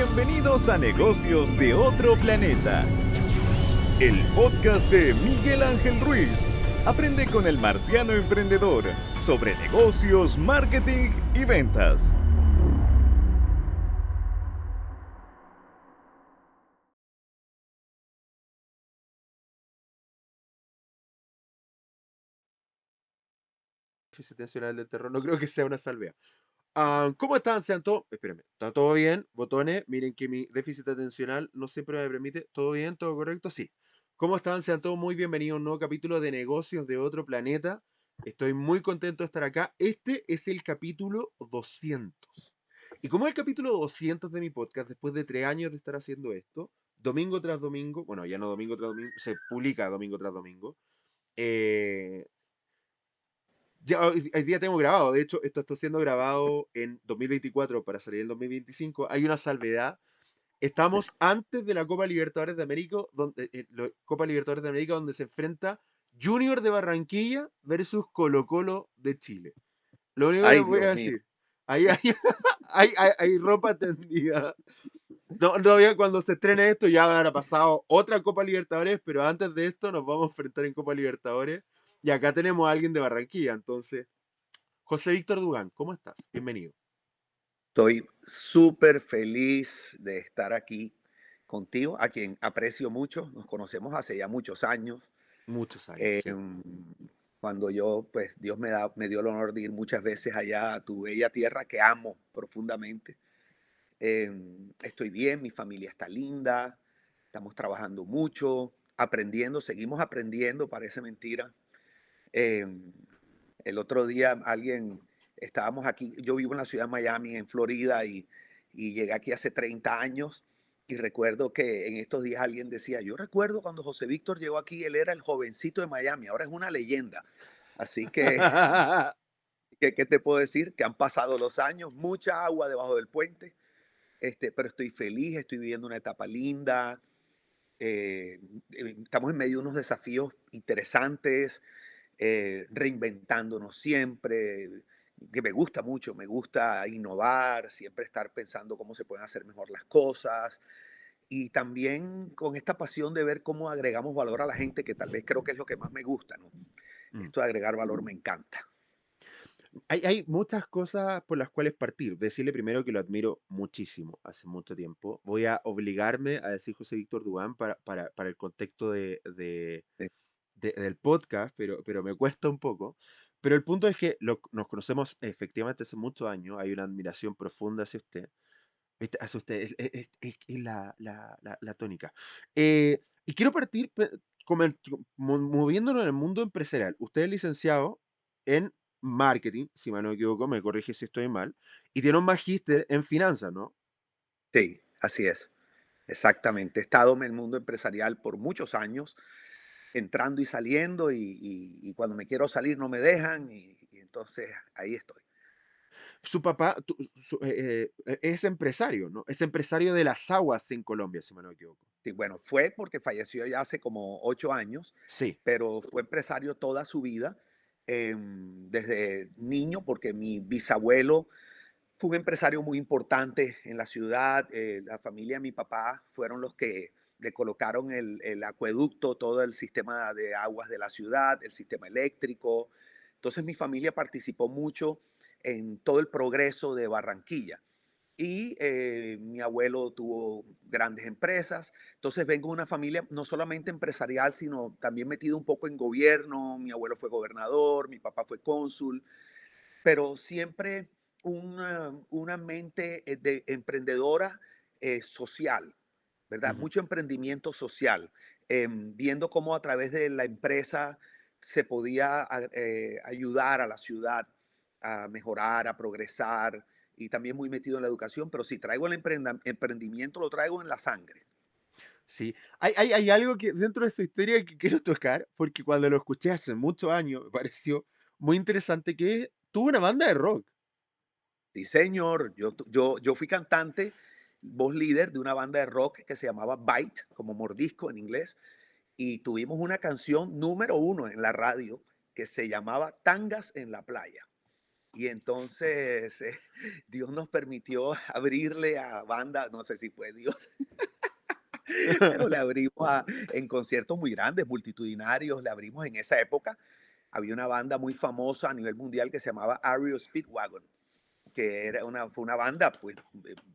Bienvenidos a Negocios de Otro Planeta, el podcast de Miguel Ángel Ruiz. Aprende con el marciano emprendedor sobre negocios, marketing y ventas. Déficit atencional del terror, no creo que sea una salvedad. ¿Cómo están? Sean todos. Espérenme, ¿está todo bien? Botones, miren que mi déficit atencional no siempre me permite. ¿Todo bien? ¿Todo correcto? Sí. ¿Cómo están? Sean todos muy bienvenidos a un nuevo capítulo de Negocios de Otro Planeta. Estoy muy contento de estar acá. Este es el capítulo 200. Y como es el capítulo 200 de mi podcast, después de 3 años de estar haciendo esto, domingo tras domingo, bueno, ya no domingo tras domingo, se publica domingo tras domingo. eh, ya hoy día tengo grabado, de hecho, esto está siendo grabado en 2024 para salir en 2025. Hay una salvedad. Estamos antes de la Copa Libertadores de América, Copa Libertadores de América, donde se enfrenta Junior de Barranquilla versus Colo Colo de Chile. Lo único que Ay, voy a Dios mío. decir, ahí hay, hay ropa tendida. No, todavía cuando se estrene esto ya habrá pasado otra Copa Libertadores, pero antes de esto nos vamos a enfrentar en Copa Libertadores. Y acá tenemos a alguien de Barranquilla, entonces José Víctor Dugán, ¿cómo estás? Bienvenido. Estoy súper feliz de estar aquí contigo, a quien aprecio mucho. Nos conocemos hace ya muchos años. Muchos años, Eh, sí. Cuando yo, pues Dios me dio el honor de ir muchas veces allá a tu bella tierra que amo profundamente. Estoy bien, mi familia está linda, estamos trabajando mucho, aprendiendo, seguimos aprendiendo, parece mentira. Eh, El otro día estábamos aquí, yo vivo en la ciudad de Miami, en Florida, y llegué aquí hace 30 años y recuerdo que en estos días alguien decía, yo recuerdo cuando José Víctor llegó aquí, él era el jovencito de Miami, ahora es una leyenda. Así que, ¿qué te puedo decir? Que han pasado los años, mucha agua debajo del puente, pero estoy feliz, estoy viviendo una etapa linda, eh, estamos en medio de unos desafíos interesantes, reinventándonos siempre, que me gusta mucho, me gusta innovar, siempre estar pensando cómo se pueden hacer mejor las cosas y también con esta pasión de ver cómo agregamos valor a la gente, que tal vez creo que es lo que más me gusta, ¿no? Mm. Esto de agregar valor me encanta. Hay muchas cosas por las cuales partir. Decirle primero que lo admiro muchísimo hace mucho tiempo. Voy a obligarme a decir José Víctor Dugán para el contexto Sí, del podcast, pero me cuesta un poco. Pero el punto es que nos conocemos efectivamente hace muchos años. Hay una admiración profunda hacia usted. Hacia usted, es la tónica. Y quiero partir moviéndonos en el mundo empresarial. Usted es licenciado en marketing, si mal no me equivoco, me corrige si estoy mal, y tiene un magíster en finanzas, ¿no? sí, así es, exactamente. He estado en el mundo empresarial por muchos años, entrando y saliendo, y cuando me quiero salir no me dejan, y entonces ahí estoy. Su papá es empresario, ¿no? Es empresario de las aguas en Colombia, si mal no me equivoco. Sí, bueno, fue porque falleció ya hace como 8 años, Sí. pero fue empresario toda su vida, desde niño, porque mi bisabuelo fue un empresario muy importante en la ciudad. La familia de mi papá fueron los que le colocaron el acueducto, todo el sistema de aguas de la ciudad, el sistema eléctrico. Entonces mi familia participó mucho en todo el progreso de Barranquilla. Y mi abuelo tuvo grandes empresas. Entonces vengo de una familia no solamente empresarial, sino también metido un poco en gobierno. Mi abuelo fue gobernador, mi papá fue cónsul, pero siempre una mente de emprendedora, social, ¿verdad? Ujú. Mucho emprendimiento social, viendo cómo a través de la empresa se podía ayudar a la ciudad a mejorar, a progresar, y también muy metido en la educación, pero si traigo el emprendimiento, lo traigo en la sangre. Sí, hay algo que dentro de su historia que quiero tocar, porque cuando lo escuché hace muchos años me pareció muy interesante que tuvo una banda de rock. Sí, señor, yo fui cantante, voz líder de una banda de rock que se llamaba Bite, como mordisco en inglés, y tuvimos una canción número 1 en la radio que se llamaba Tangas en la Playa. Y entonces Dios nos permitió abrirle a banda, no sé si fue Dios, pero le abrimos en conciertos muy grandes, multitudinarios, le abrimos en esa época. Había una banda muy famosa a nivel mundial que se llamaba Ario Speedwagon, que fue una banda pues,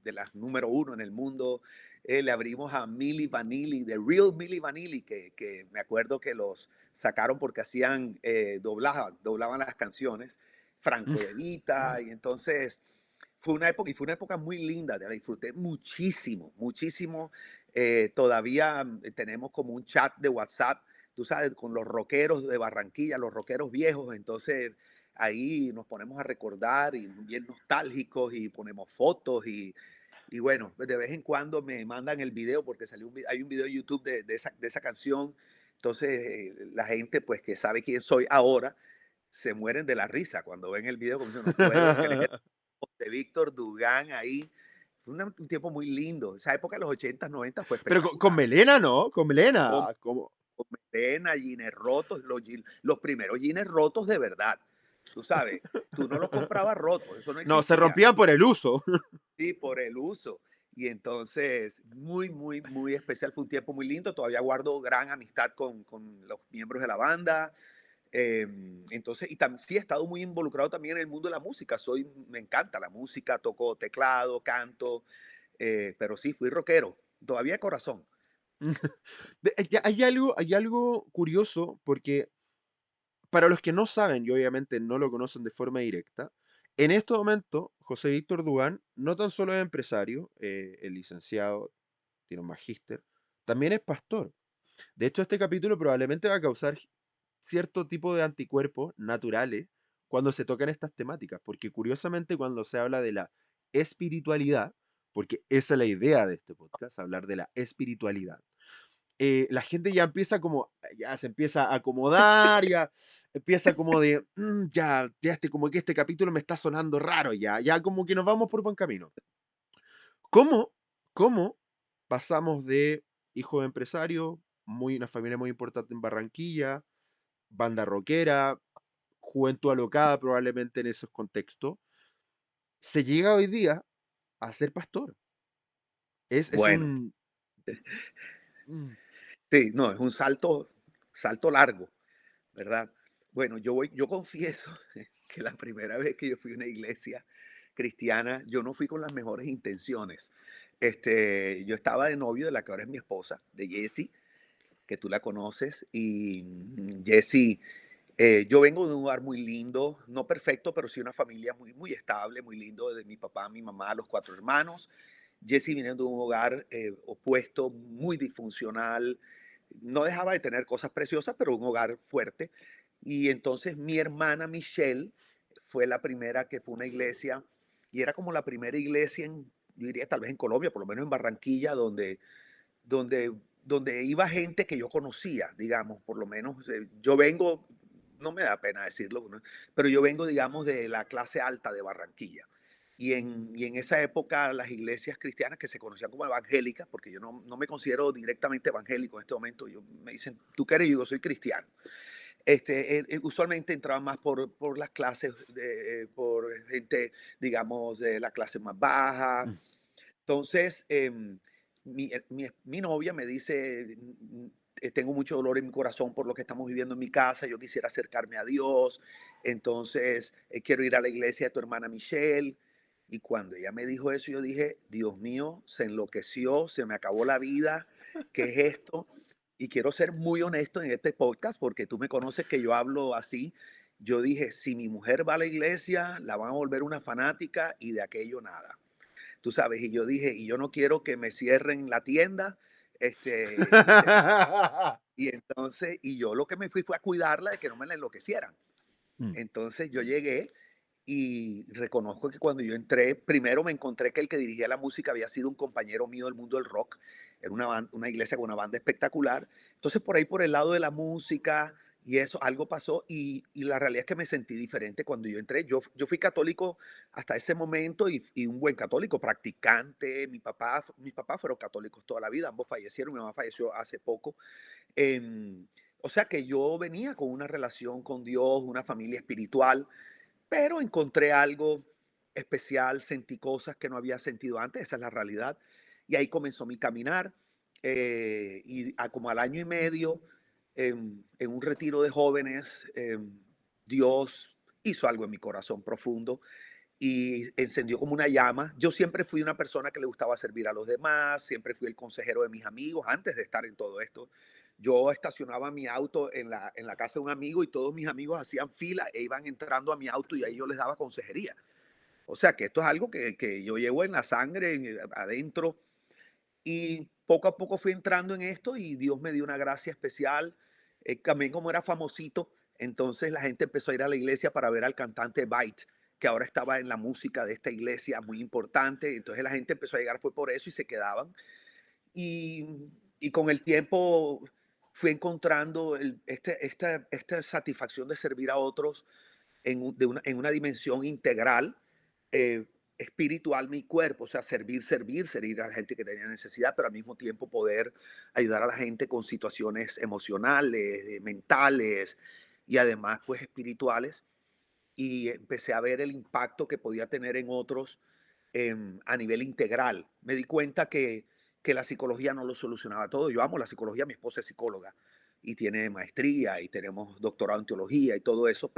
de las número uno en el mundo. Le abrimos a Milli Vanilli, The Real Milli Vanilli, que me acuerdo que los sacaron porque hacían, doblaban las canciones, Franco De Vita, y entonces fue una época muy linda, la disfruté muchísimo, muchísimo. Todavía tenemos como un chat de WhatsApp, tú sabes, con los rockeros de Barranquilla, los rockeros viejos, entonces ahí nos ponemos a recordar y bien nostálgicos y ponemos fotos y bueno, de vez en cuando me mandan el video porque hay un video de YouTube de esa canción. Entonces la gente pues que sabe quién soy ahora se mueren de la risa cuando ven el video como dicen, no puedo creer de Víctor Dugán ahí. Fue un tiempo muy lindo. Esa época de los 80, 90 fue Pero con espectacular. melena, ¿no? Con Con, melena. Como... con melena, jeans rotos, los primeros jeans rotos de verdad. Tú sabes, tú no los comprabas rotos, eso no No, se existía. rompían por el uso. Sí, por el uso. Y entonces, muy, muy, muy especial. Fue un tiempo muy lindo. Todavía guardo gran amistad con los miembros de la banda. Entonces, sí he estado muy involucrado también en el mundo de la música. Me encanta la música, toco teclado, canto, pero sí, fui rockero. Todavía de corazón. Hay algo curioso porque para los que no saben y obviamente no lo conocen de forma directa, en este momento José Víctor Dugán no tan solo es empresario, es licenciado, tiene un magíster, también es pastor. De hecho, este capítulo probablemente va a causar cierto tipo de anticuerpos naturales cuando se tocan estas temáticas, porque curiosamente cuando se habla de la espiritualidad, porque esa es la idea de este podcast, hablar de la espiritualidad, la gente ya empieza como, ya se empieza a acomodar, ya empieza como de, como que este capítulo me está sonando raro, ya como que nos vamos por buen camino. ¿Cómo, cómo pasamos de hijo de empresario, una familia muy importante en Barranquilla, banda rockera, juventud alocada probablemente en esos contextos, se llega hoy día a ser pastor? Es Bueno, un... mm, sí, no, es un salto largo, ¿verdad? Bueno, yo confieso que la primera vez que yo fui a una iglesia cristiana, yo no fui con las mejores intenciones. Yo estaba de novio de la que ahora es mi esposa, de Jessie, que tú la conoces, y Jessie, yo vengo de un lugar muy lindo, no perfecto, pero sí una familia muy, muy estable, muy lindo, de mi papá, mi mamá, los cuatro hermanos. Jessie viene de un hogar opuesto, muy disfuncional, no dejaba de tener cosas preciosas, pero un hogar fuerte. Y entonces mi hermana Michelle fue la primera que fue a una iglesia, y era como la primera iglesia yo diría tal vez en Colombia, por lo menos en Barranquilla, donde, donde iba gente que yo conocía, digamos, por lo menos yo vengo, no me da pena decirlo, ¿no? Pero yo vengo, digamos, de la clase alta de Barranquilla. Y en esa época las iglesias cristianas que se conocían como evangélicas, porque yo no me considero directamente evangélico en este momento, me dicen, ¿tú qué eres? Yo soy cristiano. Usualmente entraban más por las clases, por gente, digamos, de la clase más baja. mm. Entonces, mi novia me dice, tengo mucho dolor en mi corazón por lo que estamos viviendo en mi casa, yo quisiera acercarme a Dios, entonces quiero ir a la iglesia de tu hermana Michelle. Y cuando ella me dijo eso, yo dije, Dios mío, se enloqueció, se me acabó la vida, ¿qué es esto? Y quiero ser muy honesto en este podcast porque tú me conoces que yo hablo así. Yo dije, si mi mujer va a la iglesia, la van a volver una fanática y de aquello nada, tú sabes, y yo dije, y yo no quiero que me cierren la tienda, y entonces, y yo lo que me fui fue a cuidarla de que no me la enloquecieran. Mm. Entonces yo llegué y reconozco que cuando yo entré, primero me encontré que el que dirigía la música había sido un compañero mío del mundo del rock. Era una iglesia con una banda espectacular. Entonces por ahí, por el lado de la música y eso, algo pasó y la realidad es que me sentí diferente cuando yo entré. Yo fui católico hasta ese momento y un buen católico, practicante. Mis papás fueron católicos toda la vida, ambos fallecieron, mi mamá falleció hace poco. Em, o sea que yo venía con una relación con Dios, una familia espiritual, pero encontré algo especial, sentí cosas que no había sentido antes, esa es la realidad. Y ahí comenzó mi caminar. Como al año y medio, en un retiro de jóvenes, Dios hizo algo en mi corazón profundo y encendió como una llama. Yo siempre fui una persona que le gustaba servir a los demás, siempre fui el consejero de mis amigos antes de estar en todo esto. Yo estacionaba mi auto en la casa de un amigo y todos mis amigos hacían fila e iban entrando a mi auto y ahí yo les daba consejería. O sea que esto es algo que yo llevo en la sangre, adentro. Y poco a poco fui entrando en esto y Dios me dio una gracia especial. También como era famosito, entonces la gente empezó a ir a la iglesia para ver al cantante Byte, que ahora estaba en la música de esta iglesia muy importante. Entonces la gente empezó a llegar, fue por eso y se quedaban. Y con el tiempo fui encontrando esta satisfacción de servir a otros en una dimensión integral, eh, espiritual, mi cuerpo, o sea, servir a la gente que tenía necesidad, pero al mismo tiempo poder ayudar a la gente con situaciones emocionales, mentales y además pues espirituales. Y empecé a ver el impacto que podía tener en otros, a nivel integral. Me di cuenta que la psicología no lo solucionaba todo. Yo amo la psicología, mi esposa es psicóloga y tiene maestría y tenemos doctorado en teología y todo eso,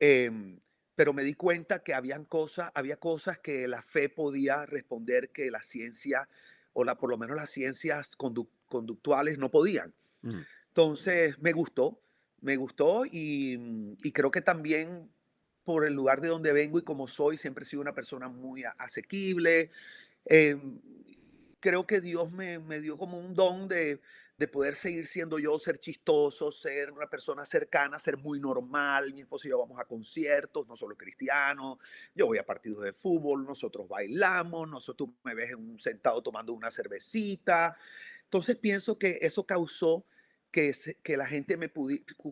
em, pero me di cuenta que había cosas que la fe podía responder que la ciencia por lo menos las ciencias conductuales no podían. Mm. Entonces me gustó y creo que también por el lugar de donde vengo y como soy, siempre he sido una persona muy asequible. em, Creo que Dios me dio como un don de poder seguir siendo yo, ser chistoso, ser una persona cercana, ser muy normal. Mi esposo y yo vamos a conciertos, no solo cristianos, yo voy a partidos de fútbol, nosotros bailamos, nosotros me ves sentado tomando una cervecita. Entonces pienso que eso causó que la gente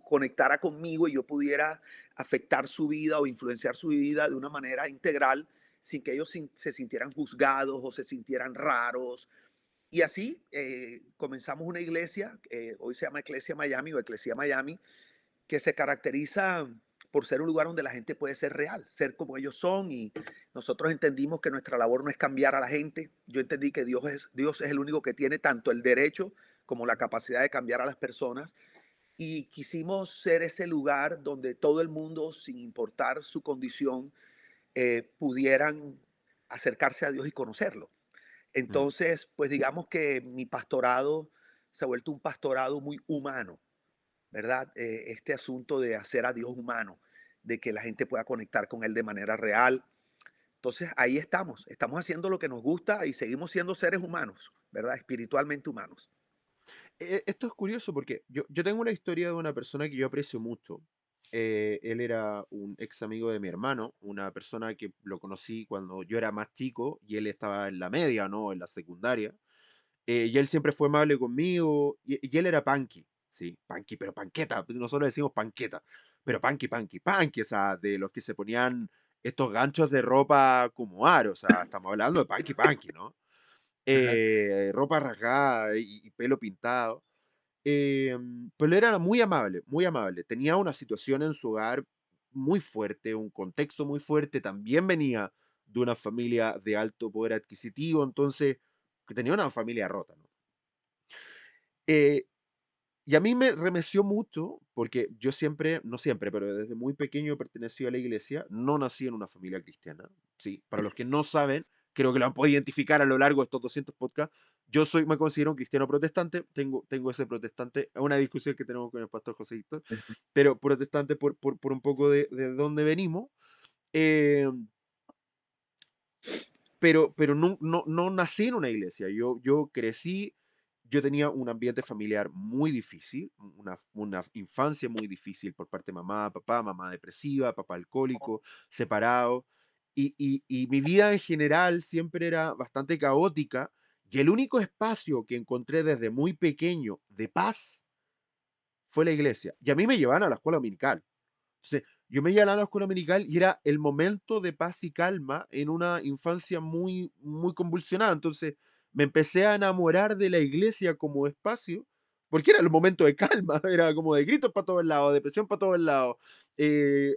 conectara conmigo y yo pudiera afectar su vida o influenciar su vida de una manera integral sin que ellos se sintieran juzgados o se sintieran raros. Y así comenzamos una iglesia, hoy se llama Iglesia Miami o Eclesia Miami, que se caracteriza por ser un lugar donde la gente puede ser real, ser como ellos son. Y nosotros entendimos que nuestra labor no es cambiar a la gente. Yo entendí que Dios es el único que tiene tanto el derecho como la capacidad de cambiar a las personas. Y quisimos ser ese lugar donde todo el mundo, sin importar su condición, pudieran acercarse a Dios y conocerlo. Mm. Entonces, pues digamos que mi pastorado se ha vuelto un pastorado muy humano, ¿verdad? Este asunto de hacer a Dios humano, de que la gente pueda conectar con Él de manera real. Entonces, ahí estamos haciendo lo que nos gusta y seguimos siendo seres humanos, ¿verdad? Espiritualmente humanos. Esto es curioso porque yo tengo una historia de una persona que yo aprecio mucho. Él era un ex amigo de mi hermano, una persona que lo conocí cuando yo era más chico y él estaba en la media, ¿no? En la secundaria. Y él siempre fue amable conmigo y él era punky, sí, punky, pero panqueta. Nosotros decimos panqueta, pero punky, punky, punky, o sea, de los que se ponían estos ganchos de ropa como aro, o sea, estamos hablando de punky, punky, ¿no? Ajá. Ropa rasgada y pelo pintado. Pero él era muy amable, muy amable. Tenía una situación en su hogar muy fuerte, un contexto muy fuerte. También venía de una familia de alto poder adquisitivo, entonces, que tenía una familia rota, ¿no? Eh, y a mí me remeció mucho, porque yo siempre, no siempre, pero desde muy pequeño pertenecí a la iglesia, no nací en una familia cristiana, sí, para los que no saben, creo que lo han podido identificar a lo largo de estos 200 podcasts, me considero un cristiano protestante, tengo ese protestante, es una discusión que tenemos con el pastor José Víctor, pero protestante por un poco de dónde venimos, eh, pero no nací en una iglesia. Yo crecí, yo tenía un ambiente familiar muy difícil, una infancia muy difícil por parte de mamá, papá, mamá depresiva, papá alcohólico, separado. Y mi vida en general siempre era bastante caótica. Y el único espacio que encontré desde muy pequeño de paz fue la iglesia. Y a mí me llevaban a la escuela dominical. Entonces, yo me iba a la escuela dominical y era el momento de paz y calma en una infancia muy convulsionada. Entonces, me empecé a enamorar de la iglesia como espacio porque era el momento de calma, era como de gritos para todos lados, depresión para todos lados,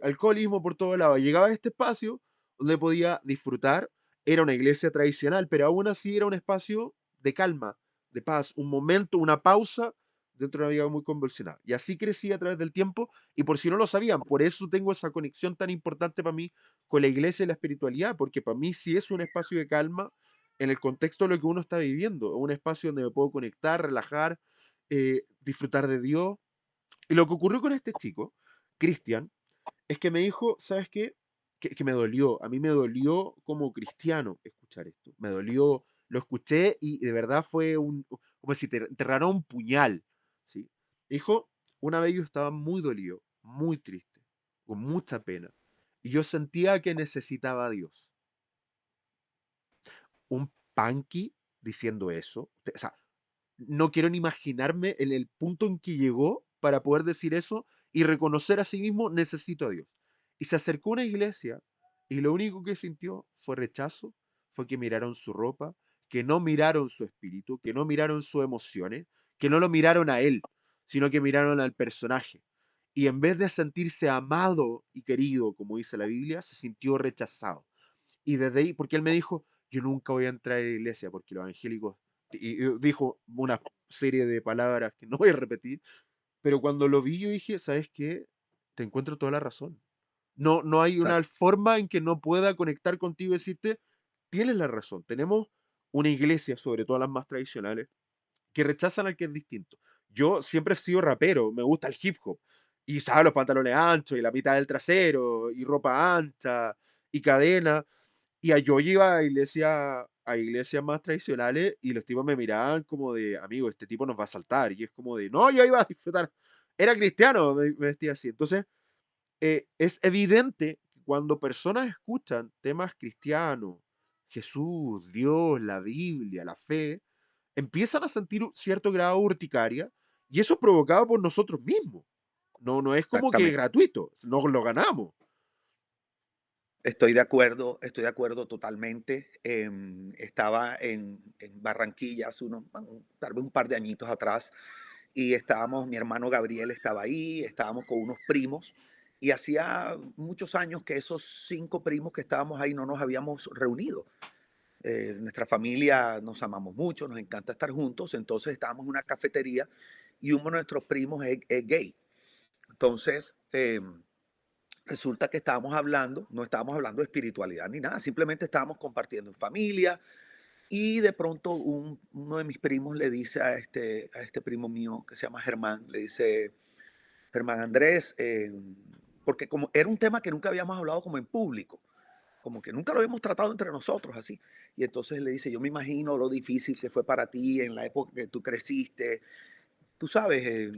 alcoholismo por todos lados. Llegaba a este espacio donde podía disfrutar, era una iglesia tradicional, pero aún así era un espacio de calma, de paz, un momento, una pausa dentro de una vida muy convulsionada. Y así crecí a través del tiempo, y por si no lo sabían, por eso tengo esa conexión tan importante para mí con la iglesia y la espiritualidad, porque para mí sí es un espacio de calma en el contexto de lo que uno está viviendo, un espacio donde me puedo conectar, relajar, disfrutar de Dios. Y lo que ocurrió con este chico, Cristian, es que me dijo, ¿sabes qué? Que me dolió, a mí me dolió como cristiano escuchar esto, me dolió, lo escuché y de verdad fue como si te enterrara un puñal, ¿sí? Dijo, una vez yo estaba muy dolido, muy triste, con mucha pena, y yo sentía que necesitaba a Dios. Un punky diciendo eso, o sea, no quiero ni imaginarme en el punto en que llegó para poder decir eso y reconocer a sí mismo, necesito a Dios. Y se acercó a una iglesia y lo único que sintió fue rechazo, fue que miraron su ropa, que no miraron su espíritu, que no miraron sus emociones, que no lo miraron a él, sino que miraron al personaje. Y en vez de sentirse amado y querido, como dice la Biblia, se sintió rechazado. Y desde ahí, porque él me dijo, yo nunca voy a entrar a la iglesia porque los evangélicos, y dijo una serie de palabras que no voy a repetir, pero cuando lo vi yo dije, ¿sabes qué? Te encuentro toda la razón. No, no hay una Exacto. forma en que no pueda conectar contigo y decirte, tienes la razón. Tenemos una iglesia, sobre todo las más tradicionales, que rechazan al que es distinto. Yo siempre he sido rapero, me gusta el hip hop, y usaba los pantalones anchos y la mitad del trasero, y ropa ancha, y cadena, yo iba a iglesias más tradicionales y los tipos me miraban como de, amigo, este tipo nos va a saltar. Y es como de, no, yo iba a disfrutar. Era cristiano, me vestía así. Entonces, es evidente que cuando personas escuchan temas cristianos, Jesús, Dios, la Biblia, la fe, empiezan a sentir un cierto grado de urticaria y eso es provocado por nosotros mismos. No, no es como que Exactamente. gratuito, nos lo ganamos. Estoy de acuerdo totalmente. Estaba en Barranquilla hace bueno, tal vez un par de añitos atrás y estábamos, mi hermano Gabriel estaba ahí, estábamos con unos primos y hacía muchos años que esos 5 primos que estábamos ahí no nos habíamos reunido. Nuestra familia nos amamos mucho, nos encanta estar juntos, entonces estábamos en una cafetería y uno de nuestros primos es gay. Entonces, resulta que estábamos hablando, no estábamos hablando de espiritualidad ni nada, simplemente estábamos compartiendo en familia y de pronto uno de mis primos le dice a este primo mío que se llama Germán, le dice, Germán Andrés, porque como era un tema que nunca habíamos hablado como en público, como que nunca lo habíamos tratado entre nosotros así. Y entonces le dice, yo me imagino lo difícil que fue para ti en la época que tú creciste, tú sabes,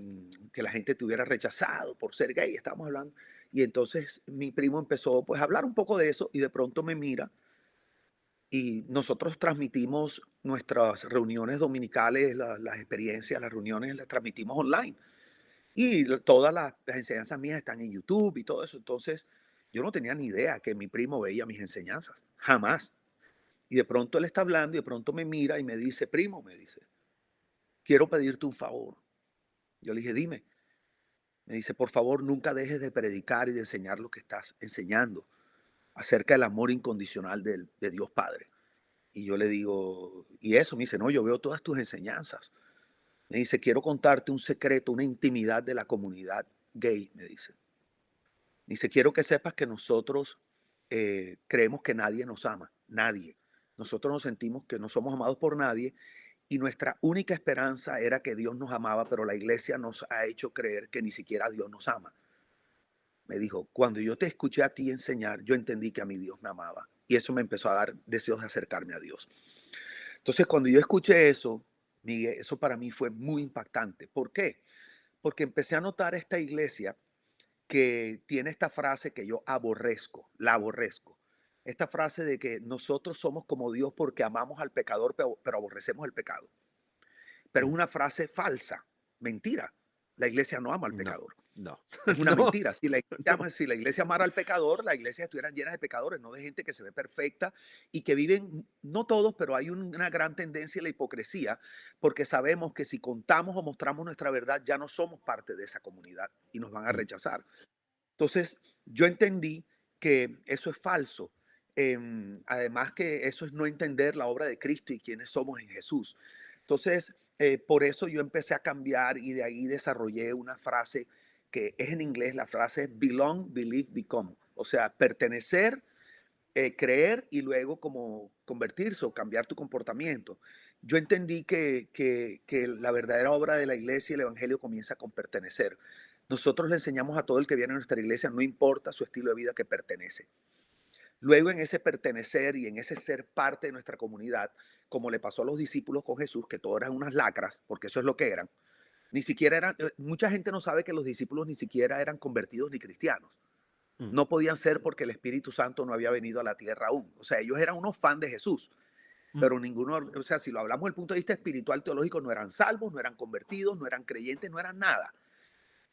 que la gente te hubiera rechazado por ser gay, estamos hablando. Y entonces mi primo empezó pues a hablar un poco de eso y de pronto me mira y nosotros transmitimos nuestras reuniones dominicales, las experiencias, las reuniones las transmitimos online. Y todas las enseñanzas mías están en YouTube y todo eso. Entonces yo no tenía ni idea que mi primo veía mis enseñanzas, jamás. Y de pronto él está hablando y de pronto me mira y me dice, primo, me dice, quiero pedirte un favor. Yo le dije, dime. Me dice, por favor, nunca dejes de predicar y de enseñar lo que estás enseñando acerca del amor incondicional de Dios Padre. Y yo le digo, ¿y eso? Me dice, no, yo veo todas tus enseñanzas. Me dice, quiero contarte un secreto, una intimidad de la comunidad gay, me dice. Dice, quiero que sepas que nosotros creemos que nadie nos ama, nadie. Nosotros nos sentimos que no somos amados por nadie y nuestra única esperanza era que Dios nos amaba, pero la iglesia nos ha hecho creer que ni siquiera Dios nos ama. Me dijo, cuando yo te escuché a ti enseñar, yo entendí que a mi Dios me amaba. Y eso me empezó a dar deseos de acercarme a Dios. Entonces, cuando yo escuché eso, Miguel, eso para mí fue muy impactante. ¿Por qué? Porque empecé a notar esta iglesia que tiene esta frase que yo aborrezco, la aborrezco. Esta frase de que nosotros somos como Dios porque amamos al pecador, pero aborrecemos el pecado. Pero es Mm. una frase falsa, mentira. La iglesia no ama al No, pecador. no, Es una no, mentira. no. Si la iglesia amara al pecador, la iglesia estuvieran llenas de pecadores, no de gente que se ve perfecta y que viven, no todos, pero hay una gran tendencia a la hipocresía, porque sabemos que si contamos o mostramos nuestra verdad, ya no somos parte de esa comunidad y nos van a Mm, rechazar. Entonces, yo entendí que eso es falso. Además que eso es no entender la obra de Cristo y quiénes somos en Jesús. Entonces, por eso yo empecé a cambiar y de ahí desarrollé una frase que es en inglés, la frase es belong, believe, become. O sea, pertenecer, creer y luego como convertirse o cambiar tu comportamiento. Yo entendí que la verdadera obra de la iglesia y el evangelio comienza con pertenecer. Nosotros le enseñamos a todo el que viene a nuestra iglesia, no importa su estilo de vida, que pertenece. Luego en ese pertenecer y en ese ser parte de nuestra comunidad, como le pasó a los discípulos con Jesús, que todos eran unas lacras, porque eso es lo que eran, ni siquiera eran, mucha gente no sabe que los discípulos ni siquiera eran convertidos ni cristianos. mm, No podían ser porque el Espíritu Santo no había venido a la tierra aún. O sea, ellos eran unos fans de Jesús, mm. pero ninguno, o sea, si lo hablamos desde el punto de vista espiritual, teológico, no eran salvos, no eran convertidos, no eran creyentes, no eran nada.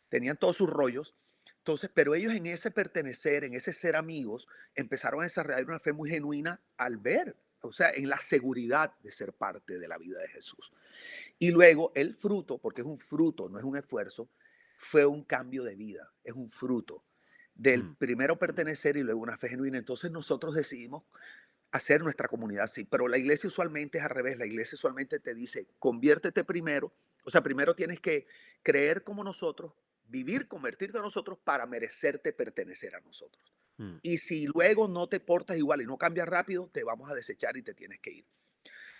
Tenían todos sus rollos. Entonces, pero ellos en ese pertenecer, en ese ser amigos, empezaron a desarrollar una fe muy genuina al ver, o sea, en la seguridad de ser parte de la vida de Jesús. Y luego el fruto, porque es un fruto, no es un esfuerzo, fue un cambio de vida, es un fruto del Mm. primero pertenecer y luego una fe genuina. Entonces nosotros decidimos hacer nuestra comunidad así, pero la iglesia usualmente es al revés, la iglesia usualmente te dice, conviértete primero, o sea, primero tienes que creer como nosotros, vivir, convertirte a nosotros para merecerte pertenecer a nosotros. Mm. Y si luego no te portas igual y no cambias rápido, te vamos a desechar y te tienes que ir.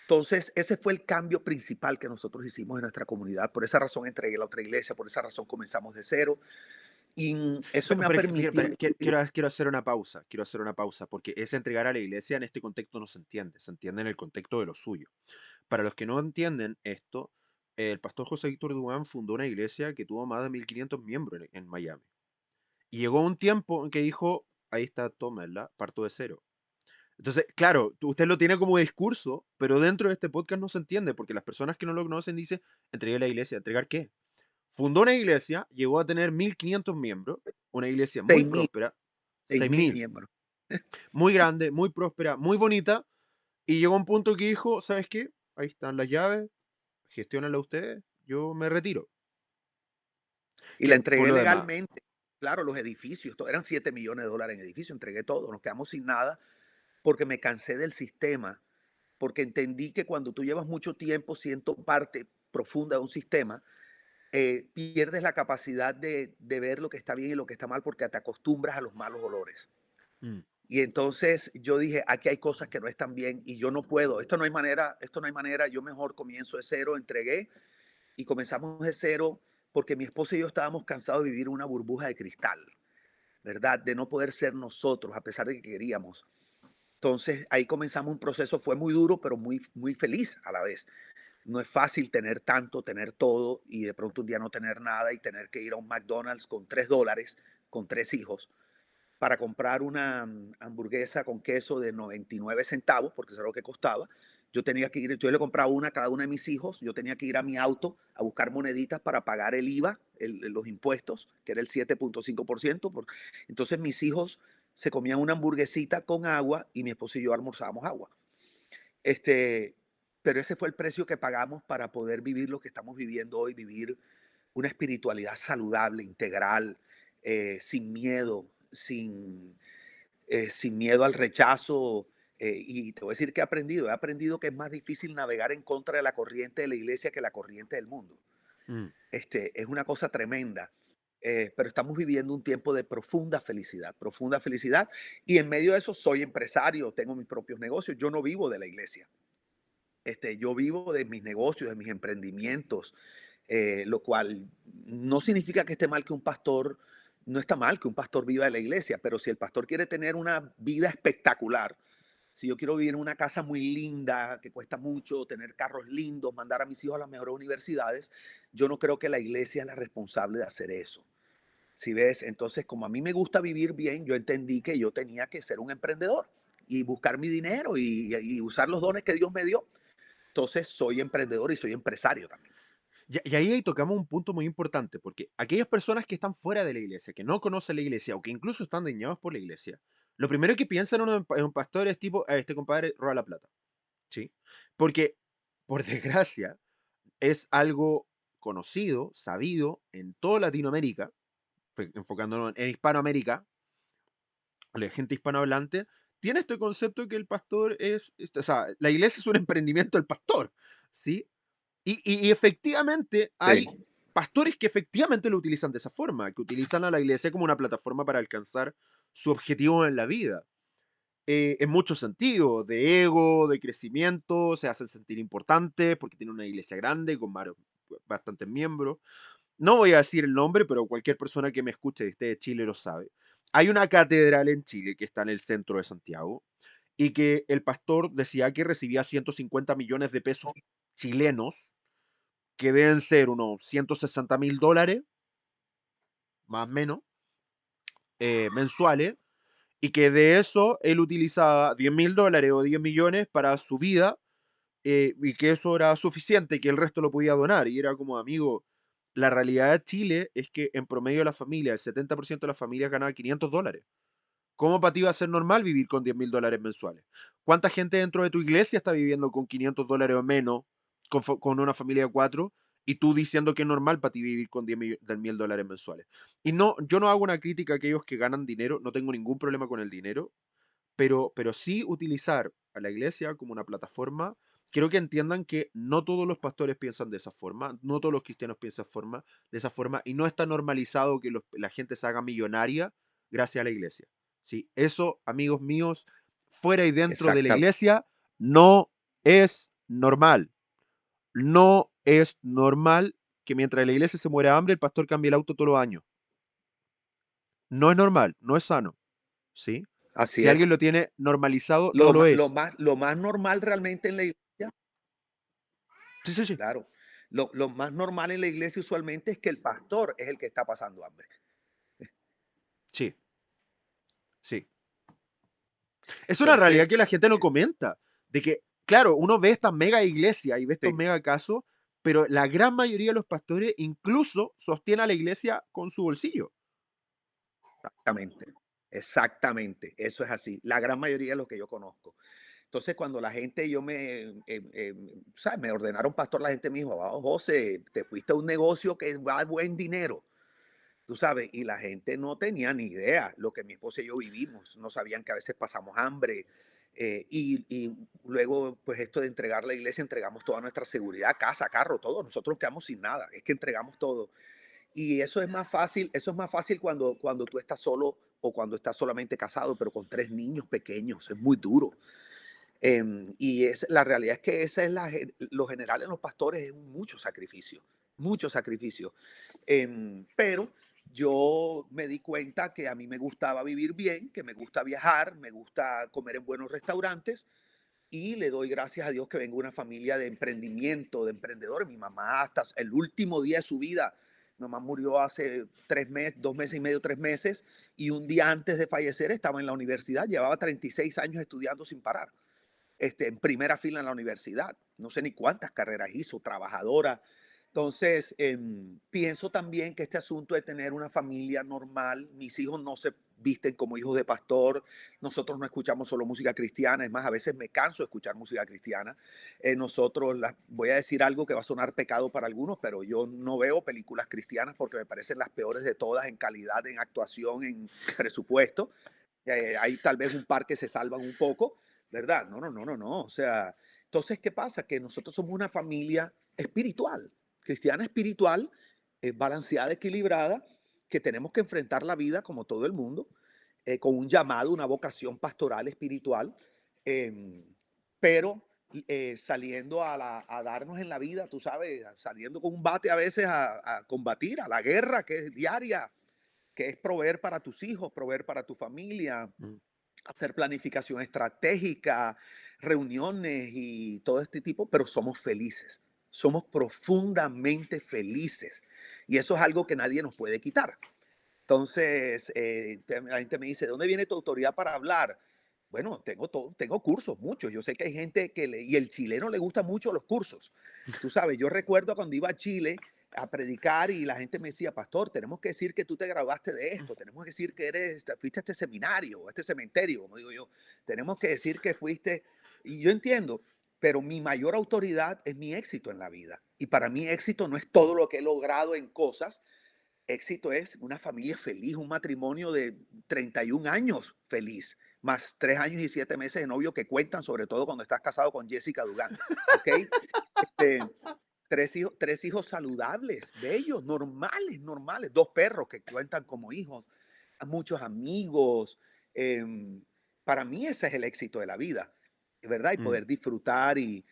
Entonces, ese fue el cambio principal que nosotros hicimos en nuestra comunidad. Por esa razón entregué la otra iglesia, por esa razón comenzamos de cero. Y eso me ha permitido. Quiero hacer una pausa, porque es entregar a la iglesia en este contexto no se entiende en el contexto de lo suyo. Para los que no entienden esto, el pastor José Víctor Dugan fundó una iglesia que tuvo más de 1500 miembros en Miami. Y llegó un tiempo en que dijo, ahí está, tómala, parto de cero. Entonces, claro, usted lo tiene como discurso, pero dentro de este podcast no se entiende, porque las personas que no lo conocen dicen, entregué a la iglesia, ¿entregar qué? Fundó una iglesia, llegó a tener 1500 miembros, una iglesia muy 6.000, próspera, 6.000 6000, miembros. muy grande, muy próspera, muy bonita, y llegó un punto que dijo, ¿sabes qué? Ahí están las llaves, gestiónenla ustedes, yo me retiro. Y la Que por entregué lo demás, legalmente. Claro, los edificios, eran $7 millones en edificios, entregué todo, nos quedamos sin nada porque me cansé del sistema, porque entendí que cuando tú llevas mucho tiempo siendo parte profunda de un sistema, pierdes la capacidad de ver lo que está bien y lo que está mal porque te acostumbras a los malos olores. mm, Y entonces yo dije, aquí hay cosas que no están bien y yo no puedo, esto no hay manera, yo mejor comienzo de cero, entregué y comenzamos de cero porque mi esposa y yo estábamos cansados de vivir una burbuja de cristal, ¿verdad? De no poder ser nosotros a pesar de que queríamos. Entonces ahí comenzamos un proceso, fue muy duro, pero muy, muy feliz a la vez. No es fácil tener tanto, tener todo y de pronto un día no tener nada y tener que ir a un McDonald's con $3, con 3 hijos, para comprar una hamburguesa con queso de 99 centavos, porque eso era lo que costaba. Yo tenía que ir, yo le compraba una a cada uno de mis hijos, yo tenía que ir a mi auto a buscar moneditas para pagar el IVA, los impuestos, que era el 7.5%. Entonces mis hijos se comían una hamburguesita con agua y mi esposo y yo almorzábamos agua. Este, pero ese fue el precio que pagamos para poder vivir lo que estamos viviendo hoy, vivir una espiritualidad saludable, integral, sin miedo, sin miedo al rechazo. Y te voy a decir que he aprendido que es más difícil navegar en contra de la corriente de la iglesia que la corriente del mundo. mm, Es una cosa tremenda. Pero estamos viviendo un tiempo de profunda felicidad. Y en medio de eso soy empresario, tengo mis propios negocios, yo no vivo de la iglesia. Yo vivo de mis negocios, de mis emprendimientos, lo cual no significa que esté mal que un pastor, no está mal que un pastor viva de la iglesia, pero si el pastor quiere tener una vida espectacular, si yo quiero vivir en una casa muy linda, que cuesta mucho, tener carros lindos, mandar a mis hijos a las mejores universidades, yo no creo que la iglesia es la responsable de hacer eso. Si ves, entonces como a mí me gusta vivir bien, yo entendí que yo tenía que ser un emprendedor y buscar mi dinero y usar los dones que Dios me dio. Entonces soy emprendedor y soy empresario también. Y ahí tocamos un punto muy importante, porque aquellas personas que están fuera de la iglesia, que no conocen la iglesia o que incluso están dañados por la iglesia, lo primero que piensan en un pastor es tipo, este compadre roba la plata, ¿sí? Porque, por desgracia, es algo conocido, sabido en toda Latinoamérica, enfocándonos en Hispanoamérica, la gente hispanohablante, tiene este concepto que el pastor o sea, la iglesia es un emprendimiento del pastor, ¿sí? Y efectivamente Sí, hay pastores que efectivamente lo utilizan de esa forma, que utilizan a la iglesia como una plataforma para alcanzar su objetivo en la vida. En muchos sentidos, de ego, de crecimiento, se hacen sentir importantes porque tienen una iglesia grande con bastantes miembros. No voy a decir el nombre, pero cualquier persona que me escuche de de Chile lo sabe. Hay una catedral en Chile que está en el centro de Santiago y que el pastor decía que recibía 150 millones de pesos chilenos, que deben ser unos $160.000, más o menos, mensuales, y que de eso él utilizaba $10.000 o 10 millones para su vida, y que eso era suficiente, que el resto lo podía donar. Y era como, amigo, la realidad de Chile es que en promedio de la familia, el 70% de las familias ganaba $500. ¿Cómo para ti va a ser normal vivir con $10.000 mensuales? ¿Cuánta gente dentro de tu iglesia está viviendo con $500 o menos, con una familia de cuatro? Y tú diciendo que es normal para ti vivir con $10.000 mensuales. Y no, yo no hago una crítica a aquellos que ganan dinero, no tengo ningún problema con el dinero, pero sí utilizar a la iglesia como una plataforma. Quiero que entiendan que no todos los pastores piensan de esa forma, no todos los cristianos piensan de esa forma, y no está normalizado que la gente se haga millonaria gracias a la iglesia. ¿Sí? Eso, amigos míos, fuera y dentro de la exactamente. iglesia, no es normal. No es normal que mientras la iglesia se muere de hambre, el pastor cambie el auto todos los años. No es normal, no es sano. ¿Sí? Así Si es. alguien lo tiene normalizado, no lo es. Lo más normal realmente en la iglesia, Sí, sí, sí. claro, lo más normal en la iglesia usualmente es que el pastor es el que está pasando hambre. Sí, sí. Es una realidad que Entonces, la gente no comenta. De que, claro, uno ve estas mega iglesias y ve estos sí, mega casos, pero la gran mayoría de los pastores incluso sostiene a la iglesia con su bolsillo. exactamente, exactamente, eso es así. La gran mayoría de los que yo conozco. Entonces, cuando la gente, ¿sabes? Me ordenaron pastor, la gente me dijo, "Ah, José, te fuiste a un negocio que va a buen dinero, tú sabes", y la gente no tenía ni idea lo que mi esposa y yo vivimos, no sabían que a veces pasamos hambre. Y luego, pues esto de entregar la iglesia, entregamos toda nuestra seguridad, casa, carro, todo, nosotros nos quedamos sin nada, es que entregamos todo. Y eso es más fácil cuando tú estás solo o cuando estás solamente casado, pero con tres niños pequeños, es muy duro. La realidad es que esa es lo general en los pastores es mucho sacrificio, mucho sacrificio. Pero yo me di cuenta que a mí me gustaba vivir bien, que me gusta viajar, me gusta comer en buenos restaurantes y le doy gracias a Dios que vengo de una familia de emprendimiento, de emprendedores. Mi mamá hasta el último día de su vida, mi mamá murió hace 3 meses, 2 meses y medio, 3 meses, y un día antes de fallecer estaba en la universidad, llevaba 36 años estudiando sin parar, en primera fila en la universidad. No sé ni cuántas carreras hizo, trabajadora. Entonces, pienso también que este asunto de tener una familia normal, mis hijos no se visten como hijos de pastor, nosotros no escuchamos solo música cristiana, es más, a veces me canso de escuchar música cristiana. Voy a decir algo que va a sonar pecado para algunos, pero yo no veo películas cristianas porque me parecen las peores de todas en calidad, en actuación, en presupuesto. Hay tal vez un par que se salvan un poco, ¿verdad? No, no, no, no, no. O sea, entonces, ¿qué pasa? Que nosotros somos una familia espiritual, cristiana espiritual, balanceada, equilibrada, que tenemos que enfrentar la vida como todo el mundo, con un llamado, una vocación pastoral espiritual, eh, pero saliendo a darnos en la vida, tú sabes, saliendo con un bate a veces a combatir, a la guerra que es diaria, que es proveer para tus hijos, proveer para tu familia, Mm. hacer planificación estratégica, reuniones y todo este tipo, pero somos felices, somos profundamente felices. Y eso es algo que nadie nos puede quitar. Entonces, la gente me dice, ¿de dónde viene tu autoridad para hablar? Bueno, tengo cursos, muchos. Yo sé que hay gente y el chileno le gustan mucho los cursos. Tú sabes, yo recuerdo cuando iba a Chile a predicar y la gente me decía, pastor, tenemos que decir que tú te graduaste de esto, tenemos que decir que fuiste a este seminario, a este cementerio, como digo yo, tenemos que decir que fuiste, y yo entiendo, pero mi mayor autoridad es mi éxito en la vida. Y para mí éxito no es todo lo que he logrado en cosas, éxito es una familia feliz, un matrimonio de 31 años feliz, más 3 años y 7 meses de novio que cuentan, sobre todo cuando estás casado con Jessica Dugan, ¿ok? Este, tres hijos saludables, bellos, normales, normales, 2 perros que cuentan como hijos, a muchos amigos. em, para mí ese es el éxito de la vida, ¿verdad? Y Mm. poder disfrutar y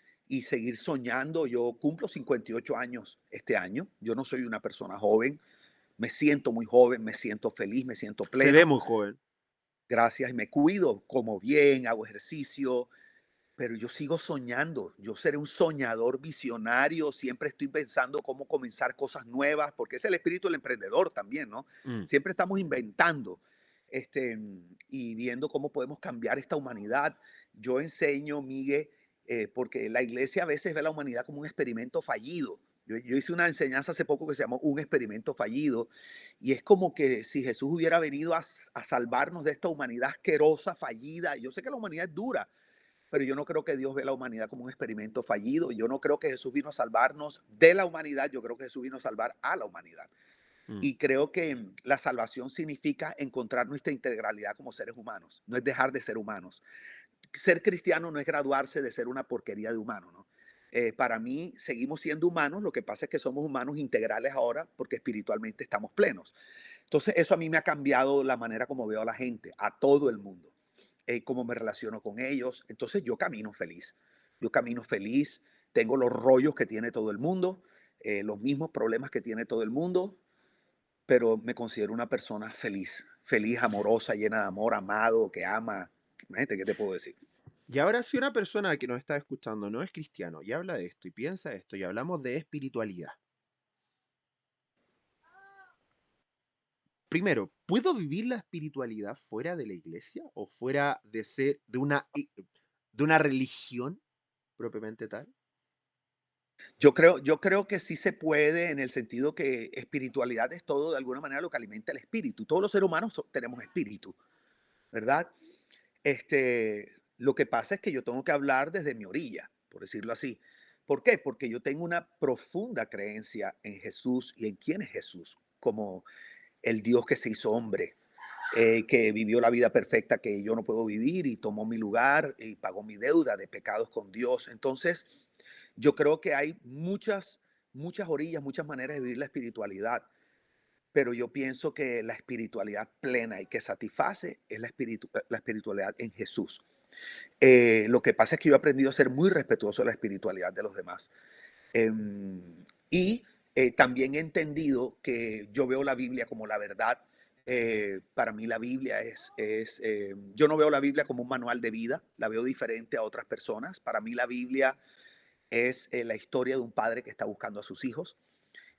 seguir soñando. Yo cumplo 58 años este año. Yo no soy una persona joven, me siento muy joven, me siento feliz, me siento Se ve pleno. muy joven. Gracias, y me cuido, como bien, hago ejercicio, pero yo sigo soñando. Yo seré un soñador visionario. Siempre estoy pensando cómo comenzar cosas nuevas, porque es el espíritu del emprendedor también, ¿no? Mm. Siempre estamos inventando este, y viendo cómo podemos cambiar esta humanidad. Yo enseño, Miguel, porque la iglesia a veces ve a la humanidad como un experimento fallido. Yo hice una enseñanza hace poco que se llamó Un experimento fallido, y es como que si Jesús hubiera venido a salvarnos de esta humanidad asquerosa, fallida. Yo sé que la humanidad es dura, pero yo no creo que Dios ve la humanidad como un experimento fallido. Yo no creo que Jesús vino a salvarnos de la humanidad, yo creo que Jesús vino a salvar a la humanidad. Mm. Y creo que la salvación significa encontrar nuestra integralidad como seres humanos, no es dejar de ser humanos. Ser cristiano no es graduarse de ser una porquería de humano, ¿no? Para mí seguimos siendo humanos, lo que pasa es que somos humanos integrales ahora porque espiritualmente estamos plenos. Entonces eso a mí me ha cambiado la manera como veo a la gente, a todo el mundo, cómo me relaciono con ellos. Entonces yo camino feliz, tengo los rollos que tiene todo el mundo, los mismos problemas que tiene todo el mundo, pero me considero una persona feliz, feliz, amorosa, llena de amor, amado, que ama. Imagínate, ¿qué te puedo decir? Y ahora, si una persona que nos está escuchando no es cristiano y habla de esto y piensa esto y hablamos de espiritualidad, primero, ¿puedo vivir la espiritualidad fuera de la iglesia o fuera de ser de una religión propiamente tal? Yo creo que sí se puede en el sentido que espiritualidad es todo de alguna manera lo que alimenta el espíritu. Todos los seres humanos tenemos espíritu, ¿verdad? Lo que pasa es que yo tengo que hablar desde mi orilla, por decirlo así. ¿Por qué? Porque yo tengo una profunda creencia en Jesús y en quién es Jesús, como el Dios que se hizo hombre, que vivió la vida perfecta que yo no puedo vivir y tomó mi lugar y pagó mi deuda de pecados con Dios. Entonces, yo creo que hay muchas orillas, muchas maneras de vivir la espiritualidad, pero yo pienso que la espiritualidad plena y que satisface es la espiritualidad en Jesús. Lo que pasa es que yo he aprendido a ser muy respetuoso de la espiritualidad de los demás. Em, y también he entendido que yo veo la Biblia como la verdad. Para mí la Biblia yo no veo la Biblia como un manual de vida, la veo diferente a otras personas. Para mí la Biblia es la historia de un padre que está buscando a sus hijos.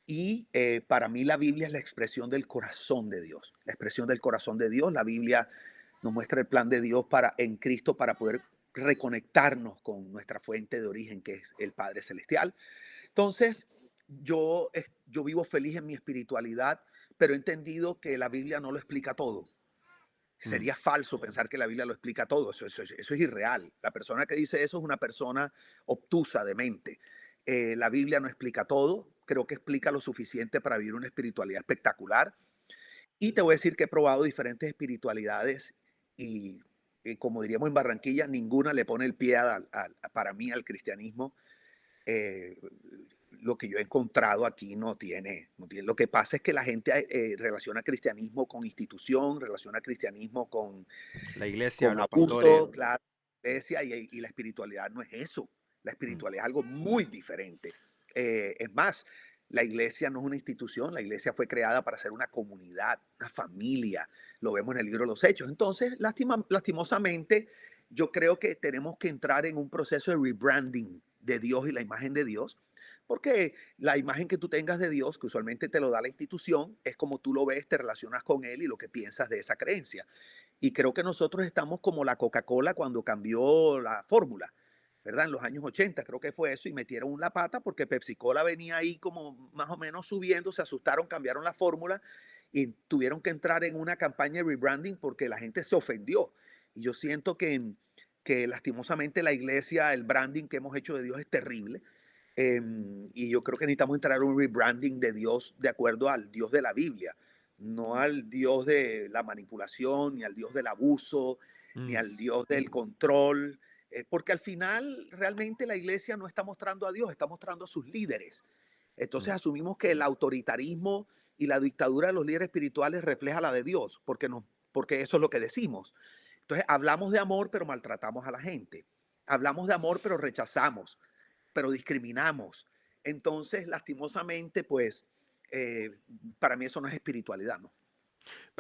Y para mí la Biblia es la expresión del corazón de Dios, la expresión del corazón de Dios. La Biblia nos muestra el plan de Dios en Cristo para poder reconectarnos con nuestra fuente de origen, que es el Padre Celestial. Entonces, yo vivo feliz en mi espiritualidad, pero he entendido que la Biblia no lo explica todo. Mm. Sería falso pensar que la Biblia lo explica todo. Eso es irreal. La persona que dice eso es una persona obtusa de mente. La Biblia no explica todo. Creo que explica lo suficiente para vivir una espiritualidad espectacular. Y te voy a decir que he probado diferentes espiritualidades y como diríamos en Barranquilla, ninguna le pone el pie para mí al cristianismo. eh, lo que yo he encontrado aquí no tiene. Lo que pasa es que la gente relaciona cristianismo con institución, relaciona cristianismo La iglesia, con los pastores. abuso, claro, iglesia, y la espiritualidad no es eso. La Mm. espiritualidad es algo muy diferente. Es más, la iglesia no es una institución, la iglesia fue creada para ser una comunidad, una familia. Lo vemos en el libro de los Hechos. Entonces, lastimosamente, yo creo que tenemos que entrar en un proceso de rebranding de Dios y la imagen de Dios, porque la imagen que tú tengas de Dios, que usualmente te lo da la institución, es como tú lo ves, te relacionas con Él y lo que piensas de esa creencia. Y creo que nosotros estamos como la Coca-Cola cuando cambió la fórmula, ¿verdad? En los años 80 creo que fue eso y metieron la pata porque Pepsi-Cola venía ahí como más o menos subiendo, se asustaron, cambiaron la fórmula y tuvieron que entrar en una campaña de rebranding porque la gente se ofendió. Y yo siento que lastimosamente la iglesia, el branding que hemos hecho de Dios es terrible. Y yo creo que necesitamos entrar en un rebranding de Dios de acuerdo al Dios de la Biblia, no al Dios de la manipulación, ni al Dios del abuso, ni Mm, al Dios del control, porque al final realmente la iglesia no está mostrando a Dios, está mostrando a sus líderes. Entonces mm. asumimos que el autoritarismo y la dictadura de los líderes espirituales refleja la de Dios, porque eso es lo que decimos. Entonces hablamos de amor, pero maltratamos a la gente. Hablamos de amor, pero rechazamos, pero discriminamos. Entonces, lastimosamente, pues, eh, para mí eso no es espiritualidad, ¿no?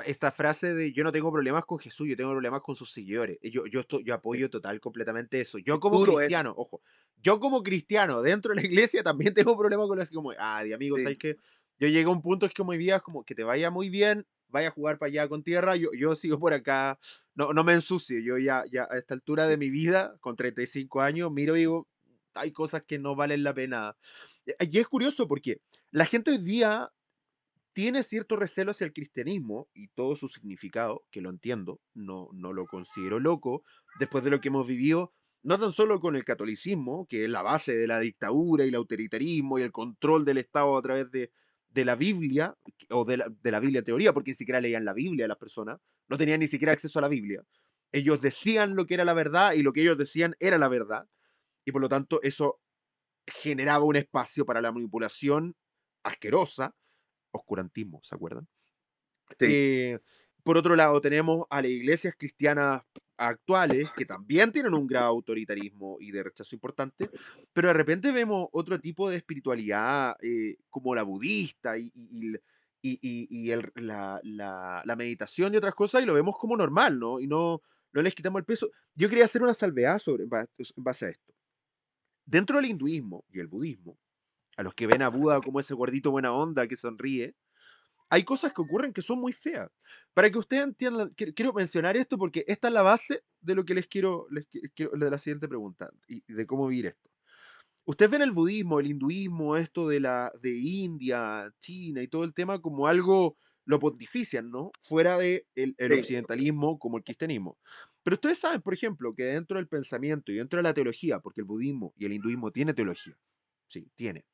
Esta frase de yo no tengo problemas con Jesús, yo tengo problemas con sus seguidores. Yo Es, apoyo total, completamente eso. Yo es como duro eso. cristiano, ojo, yo como cristiano dentro de la iglesia también tengo problemas con así como, de amigos, ¿sabes Sí, qué? Yo llegué a un punto es que mi vida es como que te vaya muy bien, vaya a jugar para allá con tierra, yo sigo por acá, no me ensucio, yo ya a esta altura de sí, mi vida, con 35 años, miro y digo, hay cosas que no valen la pena. Y es curioso porque la gente hoy día tiene cierto recelo hacia el cristianismo y todo su significado, que lo entiendo, no lo considero loco, después de lo que hemos vivido, no tan solo con el catolicismo, que es la base de la dictadura y el autoritarismo y el control del Estado a través de la Biblia, o de la Biblia en teoría, porque ni siquiera leían la Biblia las personas, no tenían ni siquiera acceso a la Biblia. Ellos decían lo que era la verdad y lo que ellos decían era la verdad, y por lo tanto eso generaba un espacio para la manipulación asquerosa, oscurantismo, ¿se acuerdan? sí, Eh, por otro lado, tenemos a las iglesias cristianas actuales que también tienen un grado de autoritarismo y de rechazo importante, pero de repente vemos otro tipo de espiritualidad como la budista y la meditación y otras cosas y lo vemos como normal, ¿no? Y no les quitamos el peso. Yo quería hacer una salvedad en base a esto. Dentro del hinduismo y el budismo, a los que ven a Buda como ese gordito buena onda que sonríe, hay cosas que ocurren que son muy feas. Para que ustedes entiendan, quiero mencionar esto porque esta es la base de lo que de la siguiente pregunta y de cómo vivir esto. Ustedes ven el budismo, el hinduismo, esto de India, China y todo el tema como algo, lo pontifician, ¿no? Fuera de el sí, occidentalismo como el cristianismo. Pero ustedes saben, por ejemplo, que dentro del pensamiento y dentro de la teología, porque el budismo y el hinduismo tiene teología, sí, tiene.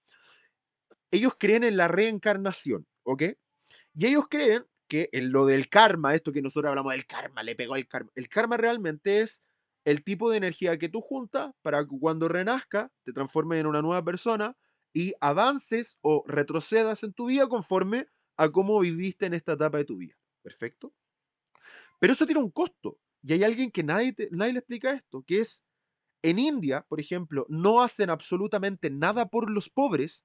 Ellos creen en la reencarnación, ¿ok? Y ellos creen que en lo del karma, esto que nosotros hablamos del karma, le pegó el karma realmente es el tipo de energía que tú juntas para que cuando renazca te transformes en una nueva persona y avances o retrocedas en tu vida conforme a cómo viviste en esta etapa de tu vida. ¿Perfecto? Pero eso tiene un costo. Y hay alguien que nadie le explica esto, que es en India, por ejemplo, no hacen absolutamente nada por los pobres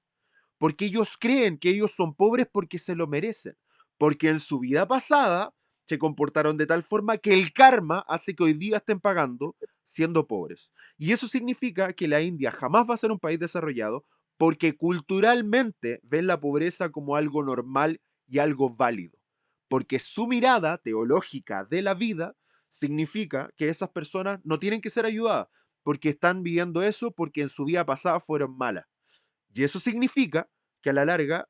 porque ellos creen que ellos son pobres porque se lo merecen, porque en su vida pasada se comportaron de tal forma que el karma hace que hoy día estén pagando siendo pobres. Y eso significa que la India jamás va a ser un país desarrollado porque culturalmente ven la pobreza como algo normal y algo válido, porque su mirada teológica de la vida significa que esas personas no tienen que ser ayudadas, porque están viviendo eso porque en su vida pasada fueron malas. Y eso significa que a la larga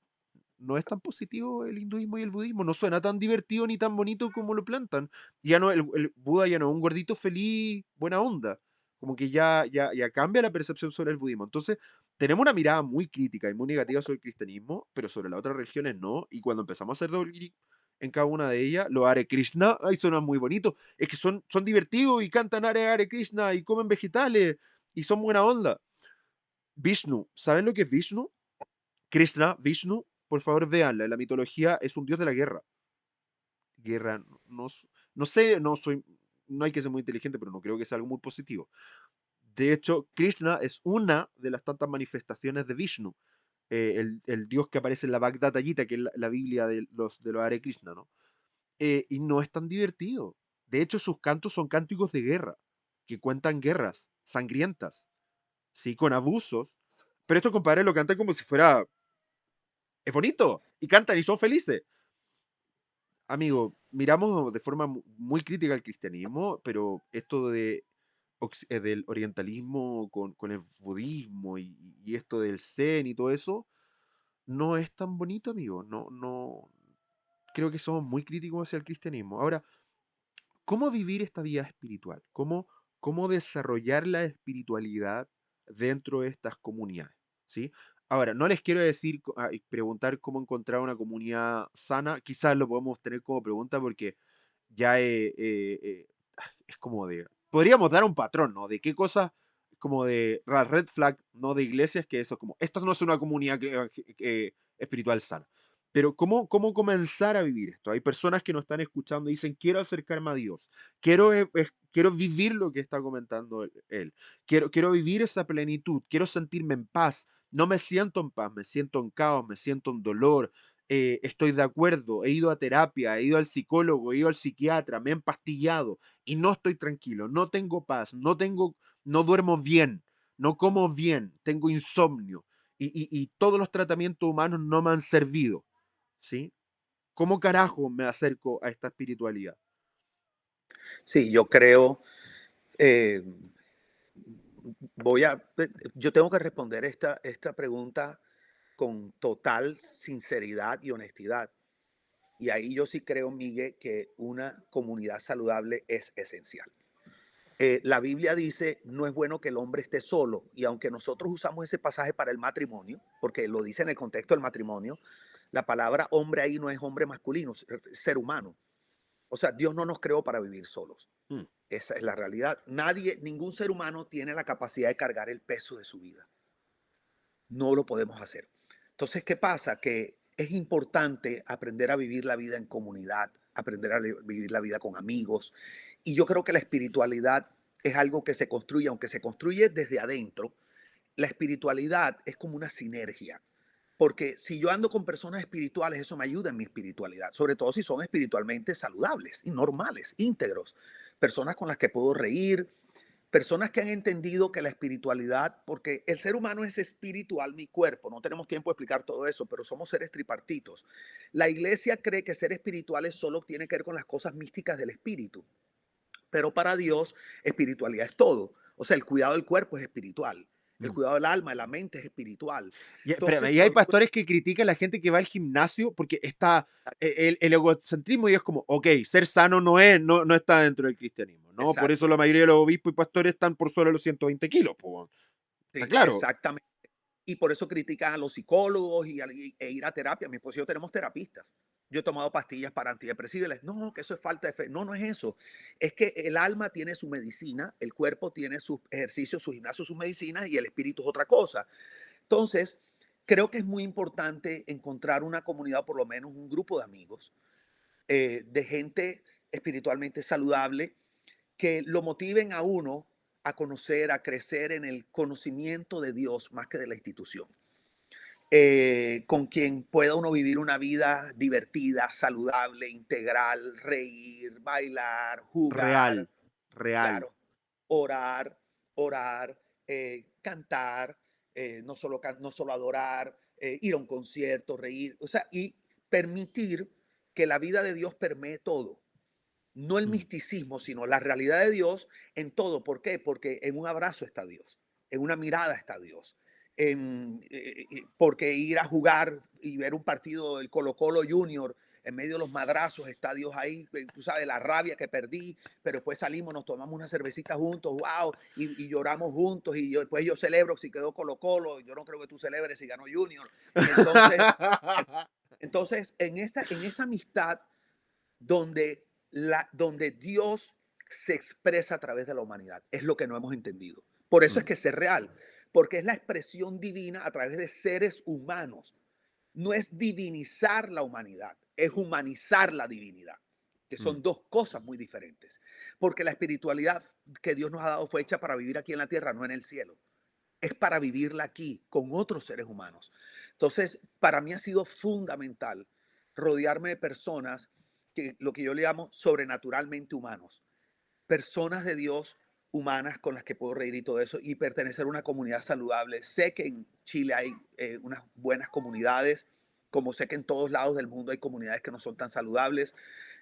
no es tan positivo el hinduismo y el budismo, no suena tan divertido ni tan bonito como lo plantan. Ya no, el Buda ya no es un gordito feliz, buena onda. Como que ya cambia la percepción sobre el budismo. Entonces, tenemos una mirada muy crítica y muy negativa sobre el cristianismo, pero sobre las otras religiones no. Y cuando empezamos a hacer doble clic en cada una de ellas, los Hare Krishna, ay, suenan muy bonitos. Es que son divertidos y cantan Hare Krishna y comen vegetales y son buena onda. Vishnu, ¿saben lo que es Vishnu? Krishna, Vishnu, por favor véanla. En la mitología es un dios de la guerra. Guerra, no sé, no hay que ser muy inteligente, pero no creo que sea algo muy positivo. De hecho, Krishna es una de las tantas manifestaciones de Vishnu, el dios que aparece en la Bhagavad Gita, que es la Biblia de los Hare Krishna, ¿no? Y no es tan divertido. De hecho, sus cantos son cánticos de guerra, que cuentan guerras sangrientas, sí, con abusos. Pero estos compadres lo cantan como si fuera es bonito y cantan y son felices. amigo, miramos de forma muy crítica al cristianismo, pero esto del orientalismo con el budismo y esto del zen y todo eso, no es tan bonito, amigo. No, no, creo que somos muy críticos hacia el cristianismo. Ahora, ¿cómo vivir esta vida espiritual? ¿Cómo desarrollar la espiritualidad dentro de estas comunidades? ¿Sí? Ahora, no les quiero decir, y preguntar cómo encontrar una comunidad sana. Quizás lo podemos tener como pregunta porque ya es como de... Podríamos dar un patrón, ¿no? De qué cosas, como de red flag, no de iglesias, que eso, como, esto no es una comunidad espiritual sana. Pero ¿cómo comenzar a vivir esto? Hay personas que nos están escuchando y dicen, quiero acercarme a Dios, quiero vivir lo que está comentando él, quiero vivir esa plenitud, quiero sentirme en paz, no me siento en paz, me siento en caos, me siento en dolor, estoy de acuerdo, he ido a terapia, he ido al psicólogo, he ido al psiquiatra, me he empastillado y no estoy tranquilo, no tengo paz, no duermo bien, no como bien, tengo insomnio y todos los tratamientos humanos no me han servido, ¿sí? ¿Cómo carajo me acerco a esta espiritualidad? Sí, yo creo, eh, voy a, yo tengo que responder esta pregunta con total sinceridad y honestidad. Y ahí yo sí creo, Miguel, que una comunidad saludable es esencial. La Biblia dice, no es bueno que el hombre esté solo, y aunque nosotros usamos ese pasaje para el matrimonio, porque lo dice en el contexto del matrimonio, la palabra hombre ahí no es hombre masculino, es ser humano. O sea, Dios no nos creó para vivir solos. Mm, Esa es la realidad. Nadie, ningún ser humano tiene la capacidad de cargar el peso de su vida. No lo podemos hacer. Entonces, ¿qué pasa? Que es importante aprender a vivir la vida en comunidad, aprender a vivir la vida con amigos. Y yo creo que la espiritualidad es algo que se construye, aunque se construye desde adentro, la espiritualidad es como una sinergia. Porque si yo ando con personas espirituales, eso me ayuda en mi espiritualidad, sobre todo si son espiritualmente saludables y normales, íntegros, personas con las que puedo reír, personas que han entendido que la espiritualidad, porque el ser humano es espiritual, mi cuerpo, no tenemos tiempo de explicar todo eso, pero somos seres tripartitos. La iglesia cree que ser espirituales solo tiene que ver con las cosas místicas del espíritu, pero para Dios espiritualidad es todo. O sea, el cuidado del cuerpo es espiritual, el mm. cuidado del alma, de la mente es espiritual. Espérame, Entonces, y hay cuando pastores que critican a la gente que va al gimnasio porque está el egocentrismo y es como, ok, ser sano no está dentro del cristianismo, ¿no? Por eso exacto, la mayoría de los obispos y pastores están por sobre los 120 kilos, po. Está sí, claro. exactamente. Y por eso critican a los psicólogos e ir a terapia. Mi esposo y yo tenemos terapistas. Yo he tomado pastillas para antidepresivos. No, que eso es falta de fe. No, no es eso. Es que el alma tiene su medicina, el cuerpo tiene sus ejercicios, su gimnasio, sus medicinas y el espíritu es otra cosa. Entonces, creo que es muy importante encontrar una comunidad, por lo menos un grupo de amigos, de gente espiritualmente saludable que lo motiven a uno a conocer, a crecer en el conocimiento de Dios más que de la institución. Con quien pueda uno vivir una vida divertida, saludable, integral, reír, bailar, Real, jugar, real. claro, orar, orar, cantar, no solo adorar, ir a un concierto, reír, o sea, y permitir que la vida de Dios permee todo. No el Mm, misticismo, sino la realidad de Dios en todo. ¿Por qué? Porque en un abrazo está Dios, en una mirada está Dios. Porque ir a jugar y ver un partido del Colo Colo Junior en medio de los madrazos está Dios ahí, tú sabes, la rabia que perdí, pero después salimos, nos tomamos una cervecita juntos, wow, y lloramos juntos, y después yo celebro si quedó Colo Colo, yo no creo que tú celebres si ganó Junior. Entonces, entonces en esa amistad donde, donde Dios se expresa a través de la humanidad. Es lo que no hemos entendido. Por eso es mm, que es real, porque es la expresión divina a través de seres humanos. No es divinizar la humanidad, es humanizar la divinidad, que mm, son dos cosas muy diferentes. Porque la espiritualidad que Dios nos ha dado fue hecha para vivir aquí en la tierra, no en el cielo. Es para vivirla aquí con otros seres humanos. Entonces, para mí ha sido fundamental rodearme de personas que lo que yo le llamo sobrenaturalmente humanos, personas de Dios humanas con las que puedo reír y todo eso y pertenecer a una comunidad saludable. Sé que en Chile hay unas buenas comunidades como sé que en todos lados del mundo hay comunidades que no son tan saludables,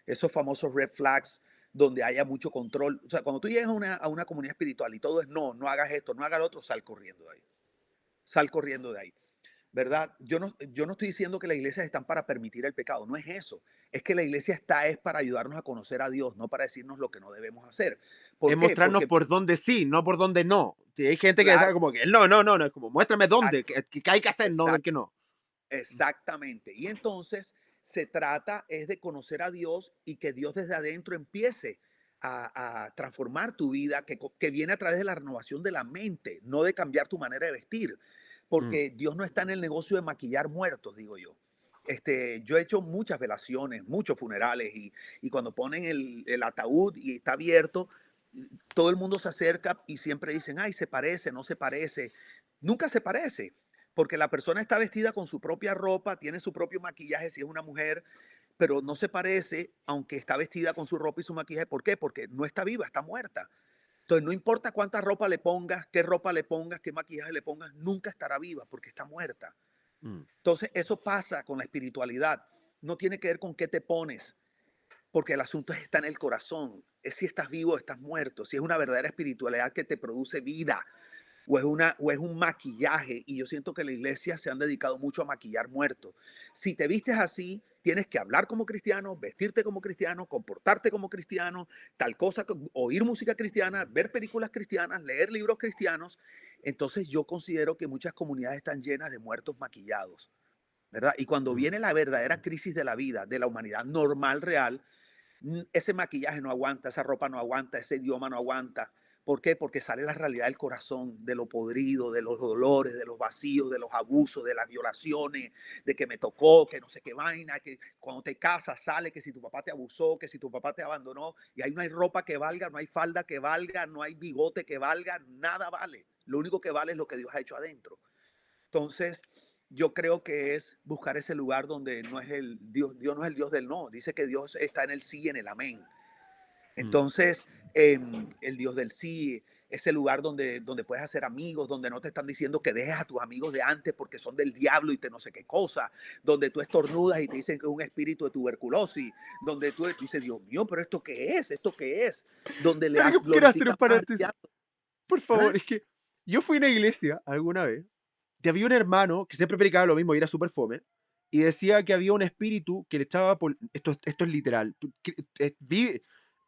esos famosos red flags donde haya mucho control. O sea, cuando tú llegas a una comunidad espiritual y todo es no, no hagas esto, no hagas lo otro, sal corriendo de ahí. Sal corriendo de ahí. ¿Verdad? Yo no estoy diciendo que las iglesias están para permitir el pecado, no es eso. Es que la iglesia está es para ayudarnos a conocer a Dios, no para decirnos lo que no debemos hacer. Es ¿Por qué? mostrarnos Porque, por dónde sí, no por dónde no. Sí, hay gente que está claro, como que no, no, no, no, es como muéstrame dónde, exacto, que hay que hacer, no del exacto, que no. exactamente. Y entonces se trata es de conocer a Dios y que Dios desde adentro empiece a transformar tu vida, que viene a través de la renovación de la mente, no de cambiar tu manera de vestir. Mm. Porque Dios no está en el negocio de maquillar muertos, digo yo. Yo he hecho muchas velaciones, muchos funerales y cuando ponen el ataúd y está abierto, todo el mundo se acerca y siempre dicen, ay, se parece, no se parece. Nunca se parece, porque la persona está vestida con su propia ropa, tiene su propio maquillaje si es una mujer, pero no se parece, aunque está vestida con su ropa y su maquillaje. ¿Por qué? Porque no está viva, está muerta. Entonces, no importa cuánta ropa le pongas, qué maquillaje le pongas, nunca estará viva porque está muerta. Mm. Entonces, eso pasa con la espiritualidad. No tiene que ver con qué te pones, porque el asunto está en el corazón. Es si estás vivo o estás muerto, si es una verdadera espiritualidad que te produce vida o es un maquillaje. Y yo siento que la iglesia se han dedicado mucho a maquillar muertos. Si te vistes así, tienes que hablar como cristiano, vestirte como cristiano, comportarte como cristiano, tal cosa, oír música cristiana, ver películas cristianas, leer libros cristianos. Entonces yo considero que muchas comunidades están llenas de muertos maquillados, ¿verdad? Y cuando Mm. viene la verdadera crisis de la vida, de la humanidad normal, real, ese maquillaje no aguanta, esa ropa no aguanta, ese idioma no aguanta. ¿Por qué? Porque sale la realidad del corazón, de lo podrido, de los dolores, de los vacíos, de los abusos, de las violaciones, de que me tocó, que no sé qué vaina, que cuando te casas sale que si tu papá te abusó, que si tu papá te abandonó, y ahí no hay ropa que valga, no hay falda que valga, no hay bigote que valga, nada vale. Lo único que vale es lo que Dios ha hecho adentro. Entonces, yo creo que es buscar ese lugar donde no es el Dios, Dios no es el Dios del no, dice que Dios está en el sí y en el amén. Mm. Entonces, el Dios del sí, ese lugar donde puedes hacer amigos, donde no te están diciendo que dejes a tus amigos de antes porque son del diablo y te no sé qué cosa, donde tú estornudas y te dicen que es un espíritu de tuberculosis, donde tú dices, Dios mío, pero ¿esto qué es? ¿Esto qué es? Donde le Pero que quiero hacer un glorificas más al paréntesis. diablo. Por ¿Ah? favor, es que yo fui a una iglesia alguna vez y había un hermano que siempre predicaba lo mismo y era súper fome. Y decía que había un espíritu que le echaba por... Esto es literal.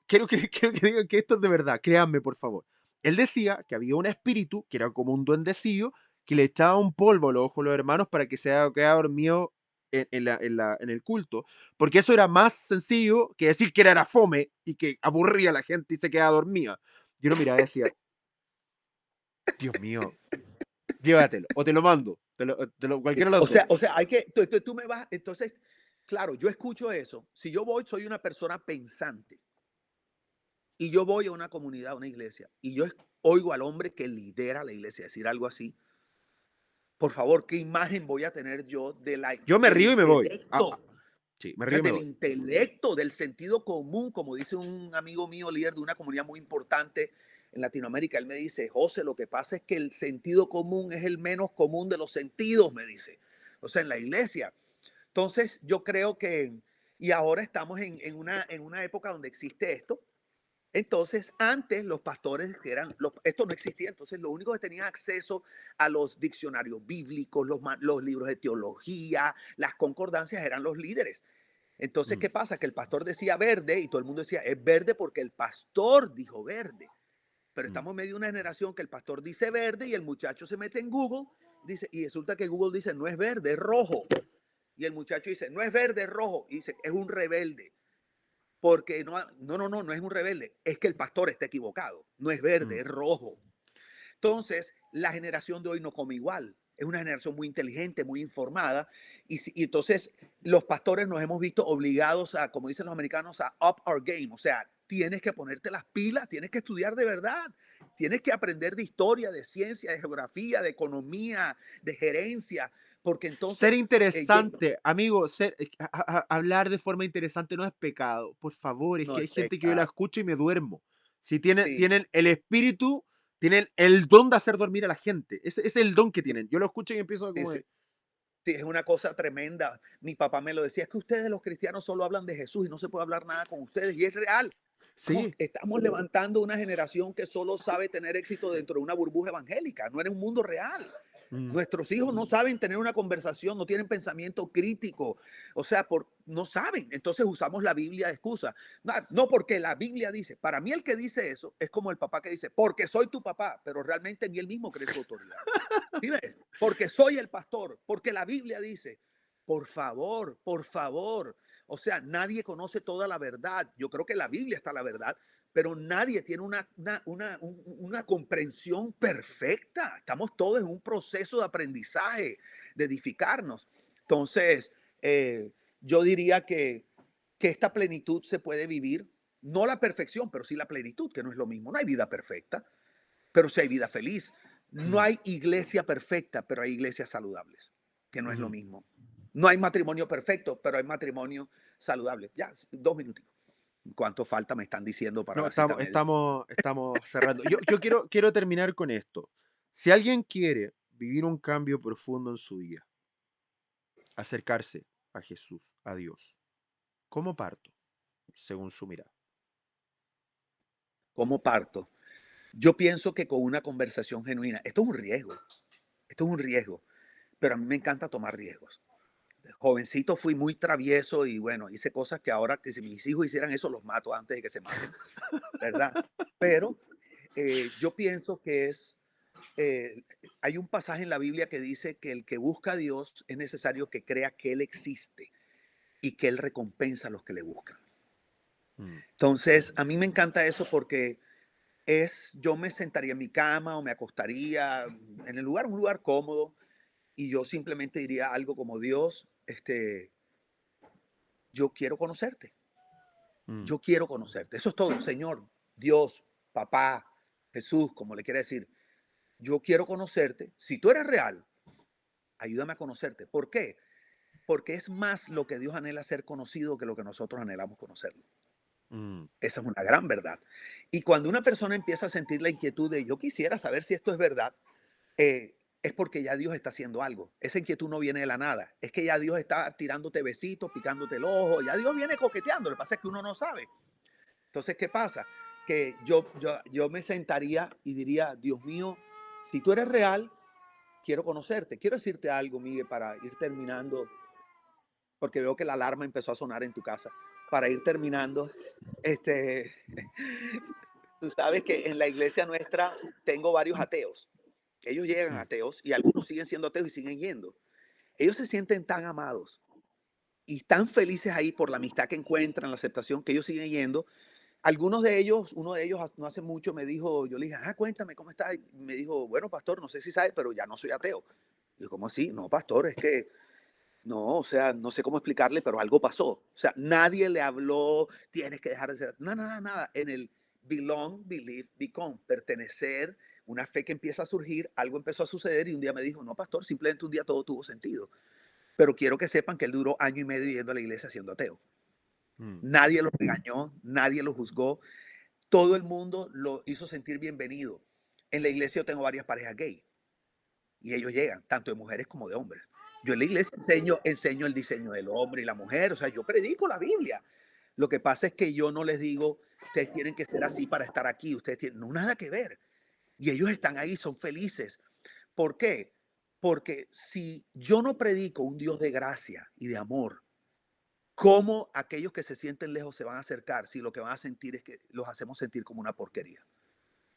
Quiero que, quiero que digan que esto es de verdad. Créanme, por favor. Él decía que había un espíritu, que era como un duendecillo, que le echaba un polvo a los ojos a los hermanos para que se quedara dormido en el culto. Porque eso era más sencillo que decir que era fome y que aburría a la gente y se quedaba dormida. Yo lo miraba y decía, Dios mío, llévatelo, o te lo mando, cualquiera de los dos. Hay que, tú me vas, entonces, claro, yo escucho eso. Si yo voy, soy una persona pensante y yo voy a una comunidad, a una iglesia, y yo oigo al hombre que lidera la iglesia decir algo así, por favor, ¿qué imagen voy a tener yo Yo me del río y me voy. intelecto? Sí, me O sea, río y me del voy. intelecto, del sentido común, como dice un amigo mío, líder de una comunidad muy importante en Latinoamérica. Él me dice, José, lo que pasa es que el sentido común es el menos común de los sentidos, me dice. O sea, en la iglesia. Entonces, yo creo que, y ahora estamos en una época donde existe esto. Entonces, antes los pastores esto no existía, entonces lo único que tenían acceso a los diccionarios bíblicos, los libros de teología, las concordancias eran los líderes. Entonces, Mm, ¿qué pasa? Que el pastor decía verde y todo el mundo decía, es verde porque el pastor dijo verde. Pero mm, estamos en medio de una generación que el pastor dice verde y el muchacho se mete en Google dice, y resulta que Google dice, no es verde, es rojo. Y el muchacho dice, no es verde, es rojo. Y dice, es un rebelde. Porque no es un rebelde. Es que el pastor está equivocado. No es verde, mm. es rojo. Entonces, la generación de hoy no come igual. Es una generación muy inteligente, muy informada. Y entonces, los pastores nos hemos visto obligados a, como dicen los americanos, a up our game. O sea, tienes que ponerte las pilas, tienes que estudiar de verdad. Tienes que aprender de historia, de ciencia, de geografía, de economía, de gerencia. Porque Ser entonces, interesante, amigo, hablar de forma interesante no es pecado. Por favor, es no que es hay gente que yo la pecado. escucho y me duermo. Si Sí, tienen el espíritu, tienen el don de hacer dormir a la gente. Ese es el don que tienen. Yo lo escucho y empiezo sí, como sí. de, Sí, es una cosa tremenda. Mi papá me lo decía, es que ustedes los cristianos solo hablan de Jesús y no se puede hablar nada con ustedes. Y es real. Sí. Estamos levantando una generación que solo sabe tener éxito dentro de una burbuja evangélica, no en un mundo real. Mm. Nuestros hijos no saben tener una conversación, no tienen pensamiento crítico, o sea, no saben. Entonces usamos la Biblia de excusa. No, no, porque la Biblia dice, para mí el que dice eso es como el papá que dice, porque soy tu papá, pero realmente ni él mismo cree su autoridad. ¿Sí ves? Porque soy el pastor, porque la Biblia dice, por favor, por favor. O sea, nadie conoce toda la verdad. Yo creo que en la Biblia está la verdad, pero nadie tiene una comprensión perfecta. Estamos todos en un proceso de aprendizaje, de edificarnos. Entonces, yo diría que esta plenitud se puede vivir, no la perfección, pero sí la plenitud, que no es lo mismo. No hay vida perfecta, pero sí hay vida feliz. No Mm. hay iglesia perfecta, pero hay iglesias saludables, que no es lo Ujú. mismo. No hay matrimonio perfecto, pero hay matrimonio saludable. Ya, 2 minutitos. ¿Cuánto falta me están diciendo para No, la cita médica? estamos cerrando. Yo quiero terminar con esto. Si alguien quiere vivir un cambio profundo en su vida, acercarse a Jesús, a Dios, ¿cómo parto? Según su mirada. ¿Cómo parto? Yo pienso que con una conversación genuina, esto es un riesgo, pero a mí me encanta tomar riesgos. De jovencito fui muy travieso y bueno, hice cosas que ahora que si mis hijos hicieran eso los mato antes de que se maten, ¿verdad? Pero yo pienso que eh, hay un pasaje en la Biblia que dice que el que busca a Dios es necesario que crea que Él existe y que Él recompensa a los que le buscan. Mm. Entonces, a mí me encanta eso porque yo me sentaría en mi cama o me acostaría en el lugar, un lugar cómodo, y yo simplemente diría algo como, Dios, yo quiero conocerte, Mm. yo quiero conocerte. Eso es todo, Señor, Dios, papá, Jesús, como le quiere decir, yo quiero conocerte. Si tú eres real, ayúdame a conocerte. ¿Por qué? Porque es más lo que Dios anhela ser conocido que lo que nosotros anhelamos conocerlo. Mm. Esa es una gran verdad. Y cuando una persona empieza a sentir la inquietud de yo quisiera saber si esto es verdad, es porque ya Dios está haciendo algo. Esa inquietud no viene de la nada. Es que ya Dios está tirándote besitos, picándote el ojo. Ya Dios viene coqueteando. Lo que pasa es que uno no sabe. Entonces, ¿qué pasa? Que yo me sentaría y diría, Dios mío, si tú eres real, quiero conocerte. Quiero decirte algo, Miguel, para ir terminando, porque veo que la alarma empezó a sonar en tu casa. Para ir terminando, este, tú sabes que en la iglesia nuestra tengo varios ateos. Ellos llegan Mm. ateos y algunos siguen siendo ateos y siguen yendo. Ellos se sienten tan amados y tan felices ahí por la amistad que encuentran, la aceptación que ellos siguen yendo. Algunos de ellos, uno de ellos no hace mucho me dijo, yo le dije, cuéntame cómo estás. Y me dijo, bueno, pastor, no sé si sabes, pero ya no soy ateo. Y yo, ¿cómo así? No, pastor, es que no, o sea, no sé cómo explicarle, pero algo pasó. O sea, nadie le habló, tienes que dejar de ser. Nada, nada, nada. En el belong, believe, become, pertenecer, una fe que empieza a surgir, algo empezó a suceder y un día me dijo, no, pastor, simplemente un día todo tuvo sentido. Pero quiero que sepan que él duró año y medio yendo a la iglesia siendo ateo. Mm. Nadie lo regañó, nadie lo juzgó, todo el mundo lo hizo sentir bienvenido. En la iglesia yo tengo varias parejas gay y ellos llegan, tanto de mujeres como de hombres. Yo en la iglesia enseño el diseño del hombre y la mujer, o sea, yo predico la Biblia. Lo que pasa es que yo no les digo, ustedes tienen que ser así para estar aquí, ustedes tienen, no, nada que ver. Y ellos están ahí, son felices. ¿Por qué? Porque si yo no predico un Dios de gracia y de amor, ¿cómo aquellos que se sienten lejos se van a acercar si lo que van a sentir es que los hacemos sentir como una porquería?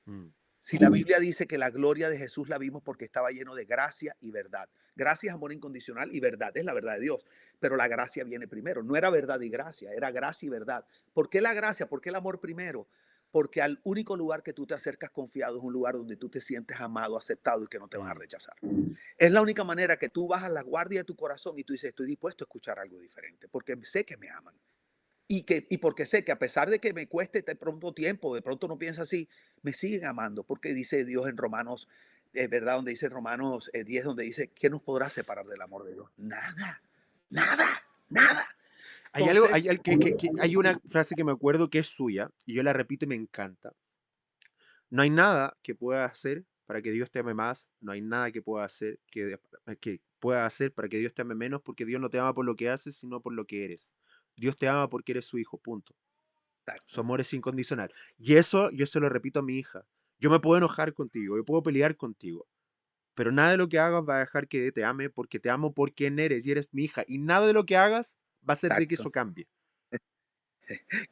Mm. Si la Biblia dice que la gloria de Jesús la vimos porque estaba lleno de gracia y verdad. Gracia es amor incondicional y verdad es la verdad de Dios. Pero la gracia viene primero. No era verdad y gracia, era gracia y verdad. ¿Por qué la gracia? ¿Por qué el amor primero? Porque al único lugar que tú te acercas confiado es un lugar donde tú te sientes amado, aceptado y que no te van a Mm. rechazar. Es la única manera que tú bajas la guardia de tu corazón y tú dices, estoy dispuesto a escuchar algo diferente porque sé que me aman. Y porque sé que a pesar de que me cueste de pronto tiempo, de pronto no piensa así, me siguen amando, porque dice Dios en Romanos, ¿verdad? Donde dice Romanos 10, donde dice, ¿qué nos podrá separar del amor de Dios? Nada, nada, nada. Hay algo, Entonces, hay una frase que me acuerdo que es suya y yo la repito y me encanta. No hay nada que pueda hacer para que Dios te ame más, no hay nada que pueda hacer puedas hacer para que Dios te ame menos, porque Dios no te ama por lo que haces, sino por lo que eres. Dios te ama porque eres su hijo, punto. Su Exacto. amor es incondicional. Y eso yo se lo repito a mi hija. Yo me puedo enojar contigo, yo puedo pelear contigo, pero nada de lo que hagas va a dejar que te ame porque te amo por quien eres y eres mi hija. Y nada de lo que hagas va a hacer de que Exacto. eso cambie.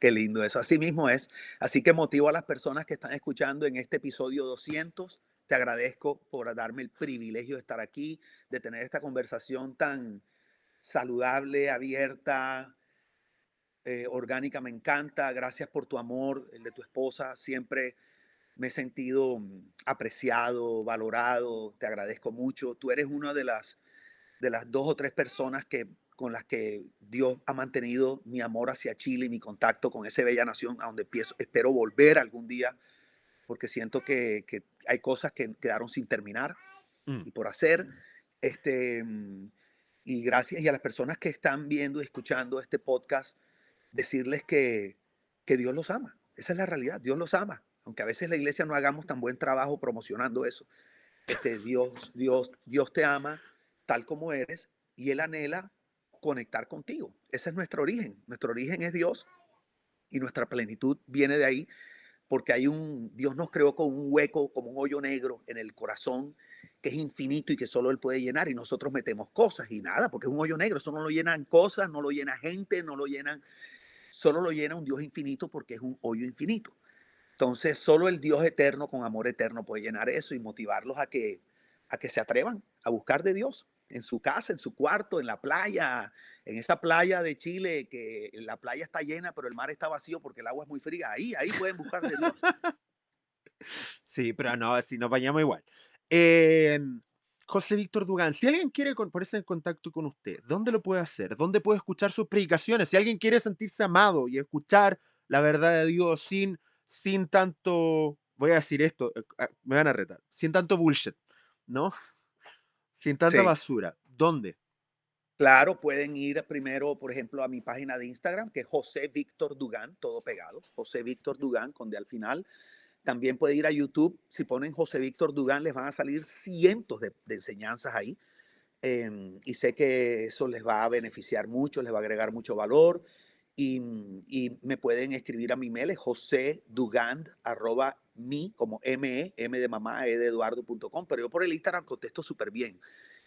Qué lindo eso. Así mismo es. Así que motivo a las personas que están escuchando en este episodio 200. Te agradezco por darme el privilegio de estar aquí, de tener esta conversación tan saludable, abierta, orgánica. Me encanta. Gracias por tu amor, el de tu esposa. Siempre me he sentido apreciado, valorado. Te agradezco mucho. Tú eres una de las dos o tres personas con las que Dios ha mantenido mi amor hacia Chile y mi contacto con esa bella nación, a donde espero volver algún día, porque siento que hay cosas que quedaron sin terminar Mm. y por hacer. Este, y gracias, y a las personas que están viendo y escuchando este podcast, decirles que Dios los ama. Esa es la realidad, Dios los ama. Aunque a veces la iglesia no hagamos tan buen trabajo promocionando eso. Dios te ama tal como eres y Él anhela conectar contigo. Ese es nuestro origen. Nuestro origen es Dios y nuestra plenitud viene de ahí porque Dios nos creó con un hueco, como un hoyo negro en el corazón que es infinito y que solo Él puede llenar y nosotros metemos cosas y nada, porque es un hoyo negro, eso no lo llenan cosas, no lo llena gente, no lo llenan, solo lo llena un Dios infinito porque es un hoyo infinito. Entonces, solo el Dios eterno con amor eterno puede llenar eso y motivarlos a que se atrevan a buscar de Dios en su casa, en su cuarto, en la playa, en esa playa de Chile, que la playa está llena, pero el mar está vacío porque el agua es muy fría. Ahí pueden buscar de Dios. Sí, pero no, así nos bañamos igual. Eh, José Víctor Dugán, si alguien quiere ponerse en contacto con usted, ¿dónde lo puede hacer? ¿Dónde puede escuchar sus predicaciones? Si alguien quiere sentirse amado y escuchar la verdad de Dios sin tanto, voy a decir esto, me van a retar, sin tanto bullshit, ¿no? Sin tanta Sí, basura, ¿dónde? claro, pueden ir primero, por ejemplo, a mi página de Instagram, que es José Víctor Dugán, todo pegado, José Víctor Dugán, con D al final. También puede ir a YouTube. Si ponen José Víctor Dugán, les van a salir cientos de enseñanzas ahí. Y sé que eso les va a beneficiar mucho, les va a agregar mucho valor. Y me pueden escribir a mi mail, es josedugand, como M de mamá, E de Eduardo.com. Pero yo por el Instagram contesto súper bien.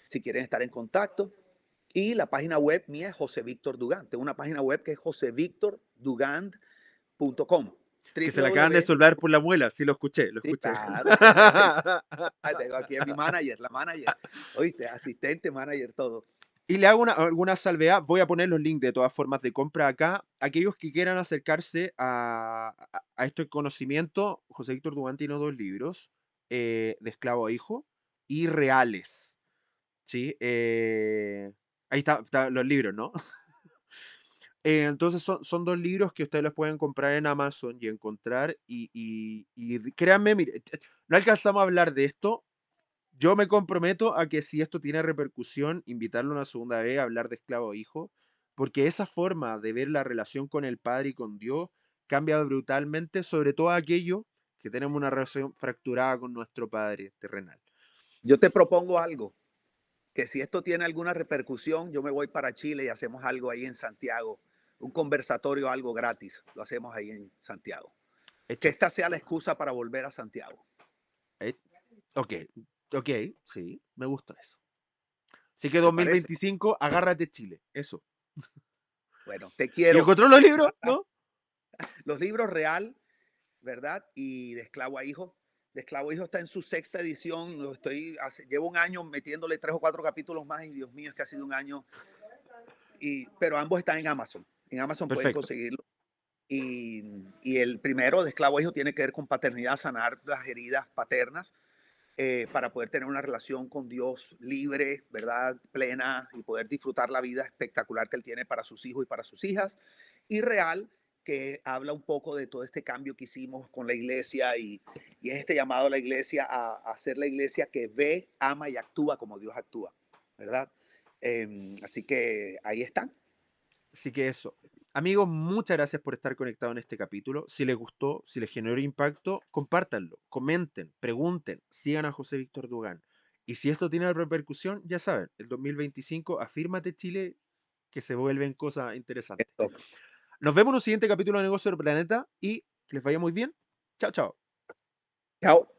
Si quieren estar en contacto. Y la página web mía es José Víctor Dugand. Tengo una página web que es josevictordugand.com. Que se la acaban de www. soltar por la muela, sí lo escuché, lo Sí, escuché. claro, claro. Tengo aquí a mi manager, la manager. Oíste, asistente, manager, todo. Y le hago alguna salvedad. Voy a poner los links de todas formas de compra acá. Aquellos que quieran acercarse a este conocimiento, José Víctor Dubán tiene dos libros, de esclavo a hijo y reales. ¿Sí? Ahí están los libros, ¿no? Entonces son dos libros que ustedes los pueden comprar en Amazon y encontrar. Y créanme, mire, no alcanzamos a hablar de esto. Yo me comprometo a que si esto tiene repercusión, invitarlo una segunda vez a hablar de esclavo e hijo, porque esa forma de ver la relación con el Padre y con Dios cambia brutalmente, sobre todo aquello que tenemos una relación fracturada con nuestro Padre terrenal. Yo te propongo algo, que si esto tiene alguna repercusión, yo me voy para Chile y hacemos algo ahí en Santiago, un conversatorio, algo gratis, lo hacemos ahí en Santiago. Que Hecho. esta sea la excusa para volver a Santiago. Eh, ok, ok, sí, me gusta eso. Así que ¿Te parece? 2025, agárrate Chile, eso. Bueno, te ¿Y quiero. encontró los libros? ¿No? Los libros real, ¿verdad? Y de esclavo a hijo. De esclavo a hijo está en su sexta edición. Llevo un año metiéndole 3 o 4 capítulos más y Dios mío, es que ha sido un año. Pero ambos están en Amazon. En Amazon pueden Perfecto. conseguirlo. Y el primero de esclavo a hijo tiene que ver con paternidad, sanar las heridas paternas para poder tener una relación con Dios libre, ¿verdad? Plena y poder disfrutar la vida espectacular que Él tiene para sus hijos y para sus hijas. Y real, que habla un poco de todo este cambio que hicimos con la iglesia y es este llamado a la iglesia a ser la iglesia que ve, ama y actúa como Dios actúa, ¿verdad? Así que ahí están. Así que eso. Amigos, muchas gracias por estar conectados en este capítulo. Si les gustó, si les generó impacto, compártanlo, comenten, pregunten, sigan a José Víctor Dugán. Y si esto tiene repercusión, ya saben, el 2025, afírmate Chile, que se vuelven cosas interesantes. Eso. Nos vemos en un siguiente capítulo de Negocio del Planeta y que les vaya muy bien. Chao, chao. Chao.